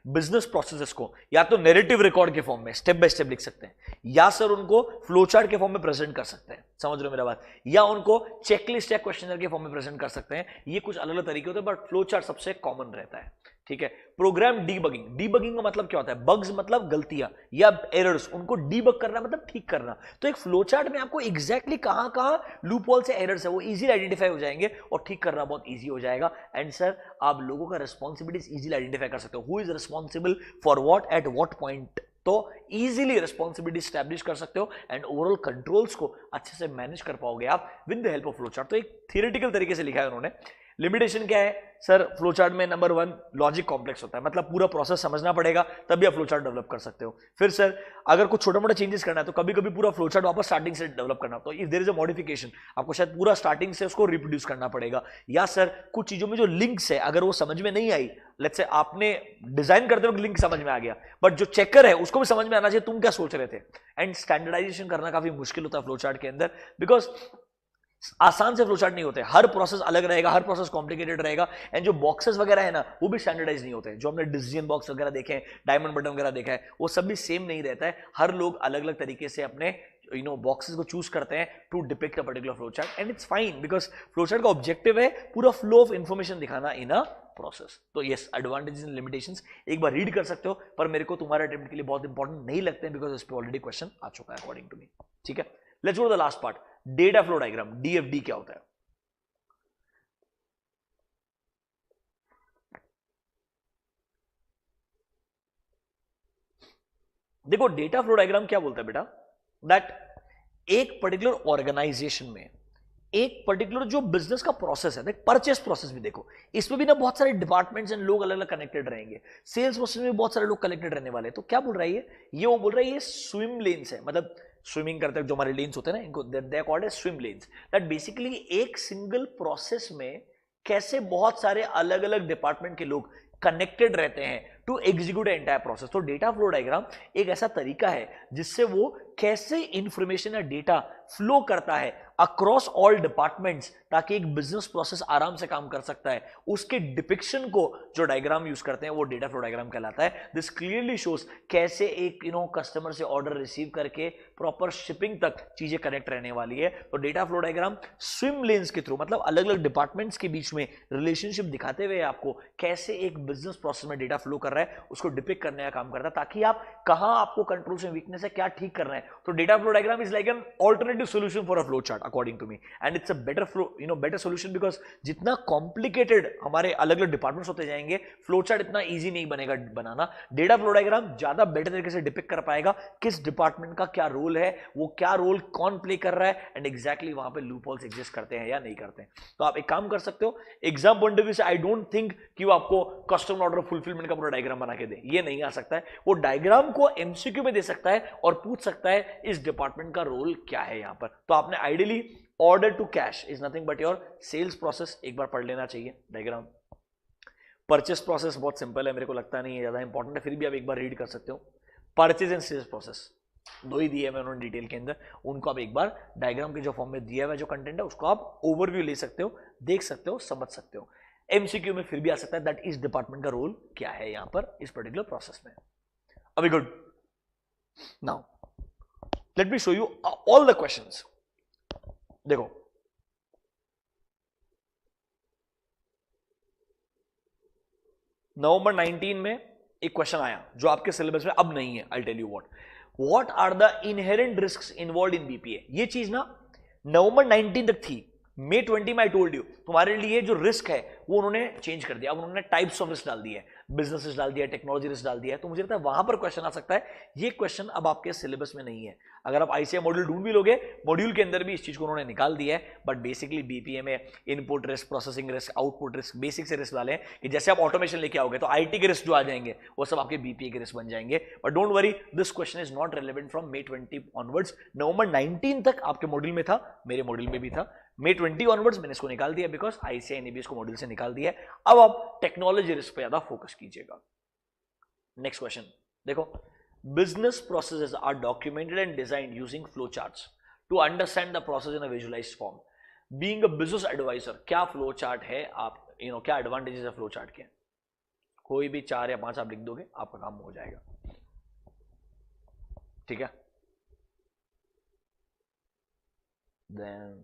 बिजनेस प्रोसेसेस को या तो नैरेटिव रिकॉर्ड के फॉर्म में स्टेप बाय स्टेप लिख सकते हैं, या सर उनको फ्लोचार्ट के फॉर्म में प्रेजेंट कर सकते हैं, समझ रहे हो मेरा बात, या उनको चेकलिस्ट या क्वेश्चनर के फॉर्म में प्रेजेंट कर सकते हैं, ये कुछ अलग अलग तरीके होते हैं, बट फ्लोचार्ट सबसे कॉमन रहता है। ठीक है। प्रोग्राम डीबगिंग, डीबगिंग का मतलब क्या होता है? बग्स मतलब गलतियां या एरर्स, उनको डीबग करना मतलब ठीक करना। तो एक फ्लो चार्ट में आपको एग्जैक्टली कहां कहां लूप होल से एरर्स है वो इजीली आइडेंटिफाई हो जाएंगे और ठीक करना बहुत इजी हो जाएगा। एंड सर आप लोगों का रिस्पॉन्सिबिलिटीज इजीली आइडेंटिफाई कर सकते हो, who is responsible for what at what point, तो इजीली रिस्पॉन्सिबिलिटी स्टैब्लिश कर सकते हो एंड ओवरऑल कंट्रोल्स को अच्छे से मैनेज कर पाओगे आप with the help of flow chart. तो एक थियोरेटिकल तरीके से लिखा है उन्होंने। लिमिटेशन क्या है सर? फ्लो चार्ट में नंबर 1 लॉजिक कॉम्प्लेक्स होता है, मतलब पूरा प्रोसेस समझना पड़ेगा तभी आप फ्लो चार्ट डेवलप कर सकते हो। फिर सर अगर कुछ छोटा मोटा चेंजेस करना है तो कभी कभी पूरा फ्लो चार्ट वापस स्टार्टिंग से डेवलप करना, तो if there is a modification आपको शायद पूरा स्टार्टिंग से उसको रिप्रोड्यूस करना पड़ेगा। या सर कुछ चीजों में जो लिंक्स है अगर वो समझ में नहीं आई, लेट्स से आपने डिजाइन करते वक्त लिंक समझ में आ गया बट जो चेकर है उसको भी समझ में आना चाहिए तुम क्या सोच रहे थे। एंड स्टैंडर्डाइजेशन करना काफी मुश्किल होता है फ्लो चार्ट के अंदर, बिकॉज आसान से फ्लो चार्ट नहीं होते, हर प्रोसेस अलग रहेगा, हर प्रोसेस कॉम्प्लिकेटेड रहेगा। एंड जो बॉक्सेस वगैरह है ना वो भी स्टैंडर्डाइज नहीं होते, जो हमने डिसीजन बॉक्स वगैरह देखे हैं, डायमंड बटन वगैरह देखा है, वो सब भी सेम नहीं रहता है। हर लोग अलग अलग तरीके से अपने बॉक्सेस को चूज करते हैं to depict a particular flow chart and it's fine because flow chart का ऑब्जेक्टिव है पूरा फ्लो ऑफ इंफॉर्मेशन दिखाना इन अ प्रोसेस। तो यस, एडवांटेजेस एंड लिमिटेशंस एक बार रीड कर सकते हो, पर मेरे को तुम्हारे अटेम्प्ट के लिए बहुत इंपॉर्टेंट नहीं लगते हैं बिकॉज इस पे ऑलरेडी क्वेश्चन आ चुका है अकॉर्डिंग टू मी। ठीक है, let's go to the last part, data flow diagram, DFD क्या होता है? देखो डेटा फ्लो डायग्राम क्या बोलता है बेटा, दैट एक पर्टिकुलर ऑर्गेनाइजेशन में एक पर्टिकुलर जो बिजनेस का प्रोसेस है, देख परचेस प्रोसेस भी देखो, इसमें भी ना बहुत सारे डिपार्टमेंट्स एंड लोग अलग अलग कनेक्टेड रहेंगे। सेल्स प्रोसेस में बहुत सारे लोग कनेक्टेड रहने वाले हैं। तो क्या बोल रहा है ये वो बोल रहा है ये स्विम लेन्स है, मतलब स्विमिंग करते हैं जो हमारे लेन्स होते हैं ना, इनको they are called as swim lanes. That basically एक सिंगल प्रोसेस में कैसे बहुत सारे अलग अलग डिपार्टमेंट के लोग कनेक्टेड रहते हैं टू एग्जीक्यूट एंटायर प्रोसेस। तो डेटा फ्लो डायग्राम एक ऐसा तरीका है जिससे वो कैसे इंफॉर्मेशन या डेटा फ्लो करता है अक्रॉस ऑल डिपार्टमेंट्स ताकि एक बिजनेस प्रोसेस आराम से काम कर सकता है, उसके डिपिक्शन को जो डायग्राम यूज करते हैं वो डेटा फ्लो डायग्राम कहलाता है। दिस क्लियरली शोज कैसे एक कस्टमर से ऑर्डर रिसीव करके प्रॉपर शिपिंग तक चीजें कनेक्ट रहने वाली है। तो data flow diagram swim lens के थ्रू, मतलब अलग अलग डिपार्टमेंट्स के बीच में रिलेशनशिप दिखाते हुए आपको कैसे एक बिजनेस प्रोसेस में डेटा फ्लो कर रहा है उसको डिपिक्ट करने का काम करता है, ताकि आप कहां आपको कंट्रोल से वीकनेस है, क्या ठीक करना है। तो data flow diagram is like an alternative solution for a flow chart according to me, and it's a better flow better solution because जितना कॉम्प्लिकेटेड हमारे अलग अलग डिपार्टमेंट्स होते जाएंगे फ्लो चार्ट इतना ईजी नहीं बनेगा बनाना। डेटा फ्लो डायग्राम ज्यादा बेटर तरीके से डिपिक्ट कर पाएगा किस डिपार्टमेंट का क्या रोल है, वो क्या रोल कौन प्ले कर रहा है एंड एग्जैक्टली वहां पे लूप होल्स एग्जिस्ट करते हैं या नहीं करते हैं। तो आप एक काम कर सकते हो, एग्जाम पॉइंट ऑफ व्यू से आई डोंट थिंक कि वो आपको कस्टमर ऑर्डर फुलफिलमेंट का पूरा डायग्राम बना के दे, ये नहीं आ सकता है। वो डायग्राम को एमसीक्यू में दे सकता है और पूछ सकता है इस डिपार्टमेंट का रोल क्या है यहां पर। तो आपने ideally order to cash is nothing but your sales process एक बार पढ़ लेना चाहिए डायग्राम। परचेस प्रोसेस बहुत सिंपल है, मेरे को लगता नहीं है ज्यादा इंपॉर्टेंट है, फिर भी आप एक बार रीड कर सकते हो। परचेज एंड सेल्स प्रोसेस दो ही दिए हैं उन्होंने डिटेल के अंदर, उनको आप एक बार डायग्राम के जो फॉर्म में दिया हुआ जो कंटेंट है उसको आप ओवरव्यू ले सकते हो, देख सकते हो, समझ सकते हो। एमसीक्यू में फिर भी आ सकता है दैट इस डिपार्टमेंट का रोल क्या है यहां पर इस पर्टिकुलर प्रोसेस में। अभी good, now let me show you all the questions. देखो नवंबर 19 में एक क्वेश्चन आया जो आपके सिलेबस में अब नहीं है। I tell you what are the inherent risks involve in BPA. ये चीज ना नवंबर 19 तक थी, मे 20 में आई टोल्ड यू तुम्हारे लिए जो रिस्क है वो उन्होंने चेंज कर दिया, अब उन्होंने टाइप्स ऑफ रिस्क डाल दिया है, बिजनेस रिस्क डाल दिया है, टेक्नोलॉजी रिस्क डाल दिया है। तो मुझे लगता है वहां पर क्वेश्चन आ सकता है, ये क्वेश्चन अब आपके सिलेबस में नहीं है। अगर आप आईसीआई मॉड्यूल ढूंढ भी लोगे, मॉड्यूल के अंदर भी इस चीज को उन्होंने निकाल दिया है, बट बेसिकली बीपीए में input risk, processing risk, output risk, basic से रिस्क डाले हैं कि जैसे आप ऑटोमेशन लेके आओगे तो आईटी के रिस्क जो आ जाएंगे वो सब आपके बीपीए के रिस्क बन जाएंगे। But don't worry, this question is not relevant from May 20 onwards. नवंबर 19 तक आपके मॉड्यूल में था, मेरे मॉड्यूल में भी था, मे 20 ऑनवर्ड्स मैंने इसको निकाल दिया बिकॉज आईसीआई ने भी इसको मॉड्यूल से निकाल दिया है। अब आप टेक्नोलॉजी रिस्क पे ज्यादा फोकस कीजिएगा। नेक्स्ट क्वेश्चन देखो, business processes are documented and designed using flow charts to understand the process in a visualised form. Being a business advisor, क्या फ्लो चार्ट है, आप क्या एडवांटेजेस है फ्लो चार्ट के? कोई भी 4 या 5 आप लिख दोगे आपका काम हो जाएगा। ठीक है, then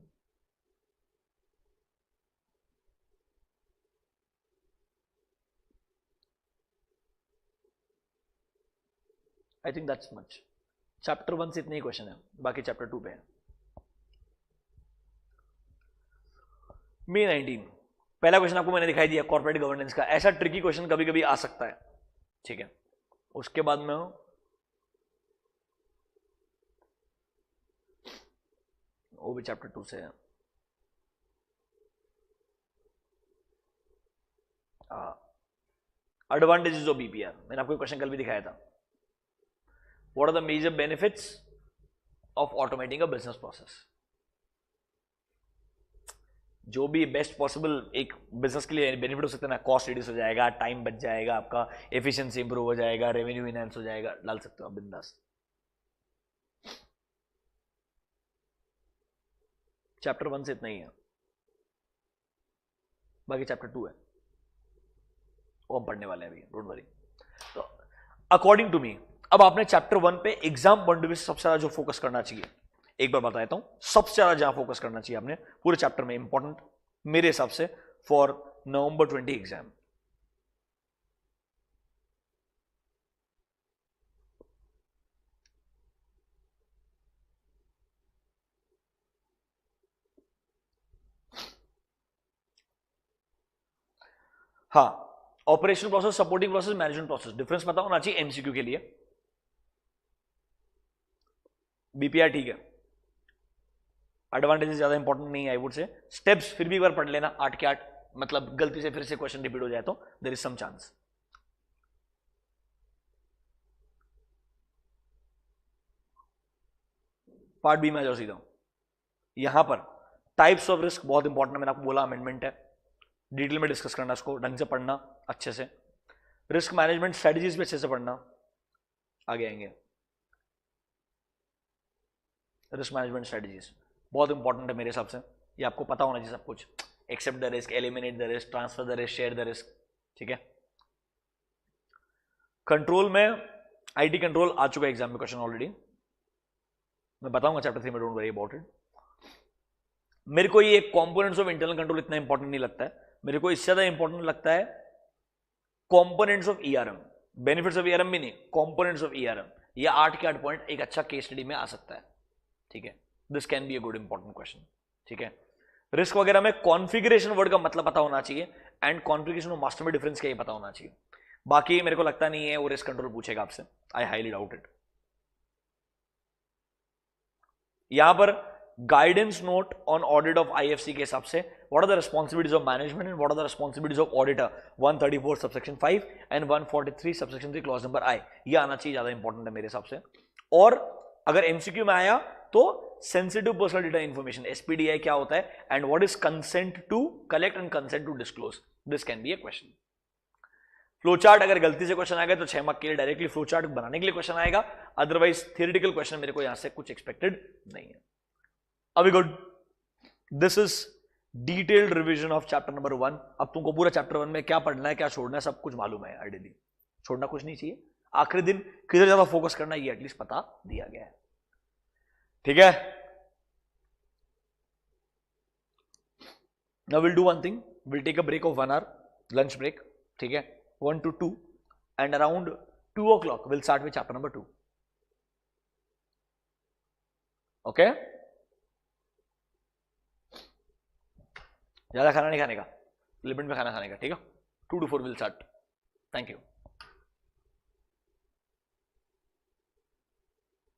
I think that's much. Chapter 1 से इतने ही क्वेश्चन है, बाकी चैप्टर 2 पे है. May 19, पहला क्वेश्चन आपको मैंने दिखाई दिया कॉर्पोरेट गवर्नेंस का. ऐसा ट्रिकी क्वेश्चन कभी कभी आ सकता है, ठीक है. उसके बाद में वो भी चैप्टर 2 से है. एडवांटेजेस ऑफ बीपीआर, मैंने आपको क्वेश्चन कल भी दिखाया था. What are the major benefits of automating a business process. जो भी बेस्ट पॉसिबल एक बिजनेस के लिए बेनिफिट हो सकता है ना, कॉस्ट रिड्यूस हो जाएगा, टाइम बच जाएगा आपका, एफिशिएंसी इंप्रूव हो जाएगा, रेवेन्यू इनहेंस हो जाएगा, डाल सकते हो आप बिंदास. चैप्टर 1 से इतना ही है, बाकी चैप्टर 2 है, वो हम पढ़ने वाले हैं अभी, डोंट वरी. तो अकॉर्डिंग टू मी, अब आपने चैप्टर 1 पे एग्जाम पॉइंट ऑफ व्यू सबसे ज्यादा जो फोकस करना चाहिए, एक बार बता देता हूं, सबसे ज्यादा जहां फोकस करना चाहिए आपने पूरे चैप्टर में, इंपॉर्टेंट मेरे हिसाब से फॉर नवंबर 20 एग्जाम. हाँ, operation process, supporting process, management process, difference पता होना चाहिए एमसीक्यू के लिए. बीपीआर ठीक है, एडवांटेजेस ज्यादा इंपॉर्टेंट नहीं है आई वुड से. स्टेप्स फिर भी एक बार पढ़ लेना 8 के 8, मतलब गलती से फिर से क्वेश्चन रिपीट हो जाए तो there is some chance. Part B में आ जाओ सीधा. यहां पर टाइप्स ऑफ रिस्क बहुत इंपॉर्टेंट है, मैंने आपको बोला अमेंडमेंट है, डिटेल में डिस्कस करना, इसको ढंग से पढ़ना अच्छे से. रिस्क मैनेजमेंट स्ट्रेटजीज भी अच्छे से पढ़ना, आगे आएंगे. रिस्क मैनेजमेंट स्ट्रेटजीज बहुत इंपॉर्टेंट है मेरे हिसाब से, ये आपको पता होना चाहिए सब कुछ. Accept the risk, eliminate the risk, transfer the risk, share the risk, ठीक है. कंट्रोल में आईटी कंट्रोल आ चुका है एग्जाम में क्वेश्चन ऑलरेडी, मैं बताऊंगा चैप्टर 3 में, डोंट वरी अबाउट इट. मेरे को ये कंपोनेंट्स ऑफ इंटरनल कंट्रोल इतना इंपॉर्टेंट नहीं लगता है, मेरे को इससे ज्यादा इंपॉर्टेंट लगता है components of ERM. Benefits of ERM भी नहीं, कंपोनेंट्स ऑफ ईआरएम. ये 8 के 8 पॉइंट एक अच्छा केस स्टडी में आ सकता है, ठीक है. This can be a good important question, ठीक है. रिस्क वगैरह में कॉन्फिगरेशन वर्ड का मतलब पता होना चाहिए, एंड कॉन्फिगरेशन और मास्टर में डिफरेंस क्या पता होना चाहिए. बाकी मेरे को लगता नहीं है वो रिस्क कंट्रोल पूछेगा आपसे, आई हाईली डाउट इट. यहां पर guidance note on audit of IFC के हिसाब से what are the responsibilities of management and what are the responsibilities of auditor, 134 subsection 5 and 143 subsection 3 clause number I. ये आना चाहिए, ज्यादा इंपॉर्टेंट है मेरे हिसाब से. और अगर एमसीक्यू में आया तो sensitive personal data information, SPDI क्या होता है, and what is consent to collect and consent to disclose, this can be a question. Flow chart अगर गलती से क्वेश्चन आएगा तो 6 मार्क के लिए डायरेक्टली फ्लो चार्ट बनाने के लिए क्वेश्चन आएगा, अदरवाइज थियोरेटिकल क्वेश्चन मेरे को यहां से कुछ एक्सपेक्टेड नहीं है. अभी good, this is detailed revision of chapter number 1. अब तुमको पूरा चैप्टर 1 में क्या पढ़ना है, क्या छोड़ना है, सब कुछ मालूम है आइडियली. छोड़ना कुछ नहीं चाहिए, आखिरी दिन किधर ज्यादा फोकस करना है ये एटलीस्ट पता दिया गया है, ठीक है. Now will do one thing, will take a break of 1 hour, lunch break, ठीक है, 1 to 2, and around 2 o'clock will start with chapter number 2. Okay, ज्यादा खाना नहीं खाने का, लिमिट में खाना खाने का, ठीक है. 2 to 4 will start. Thank you.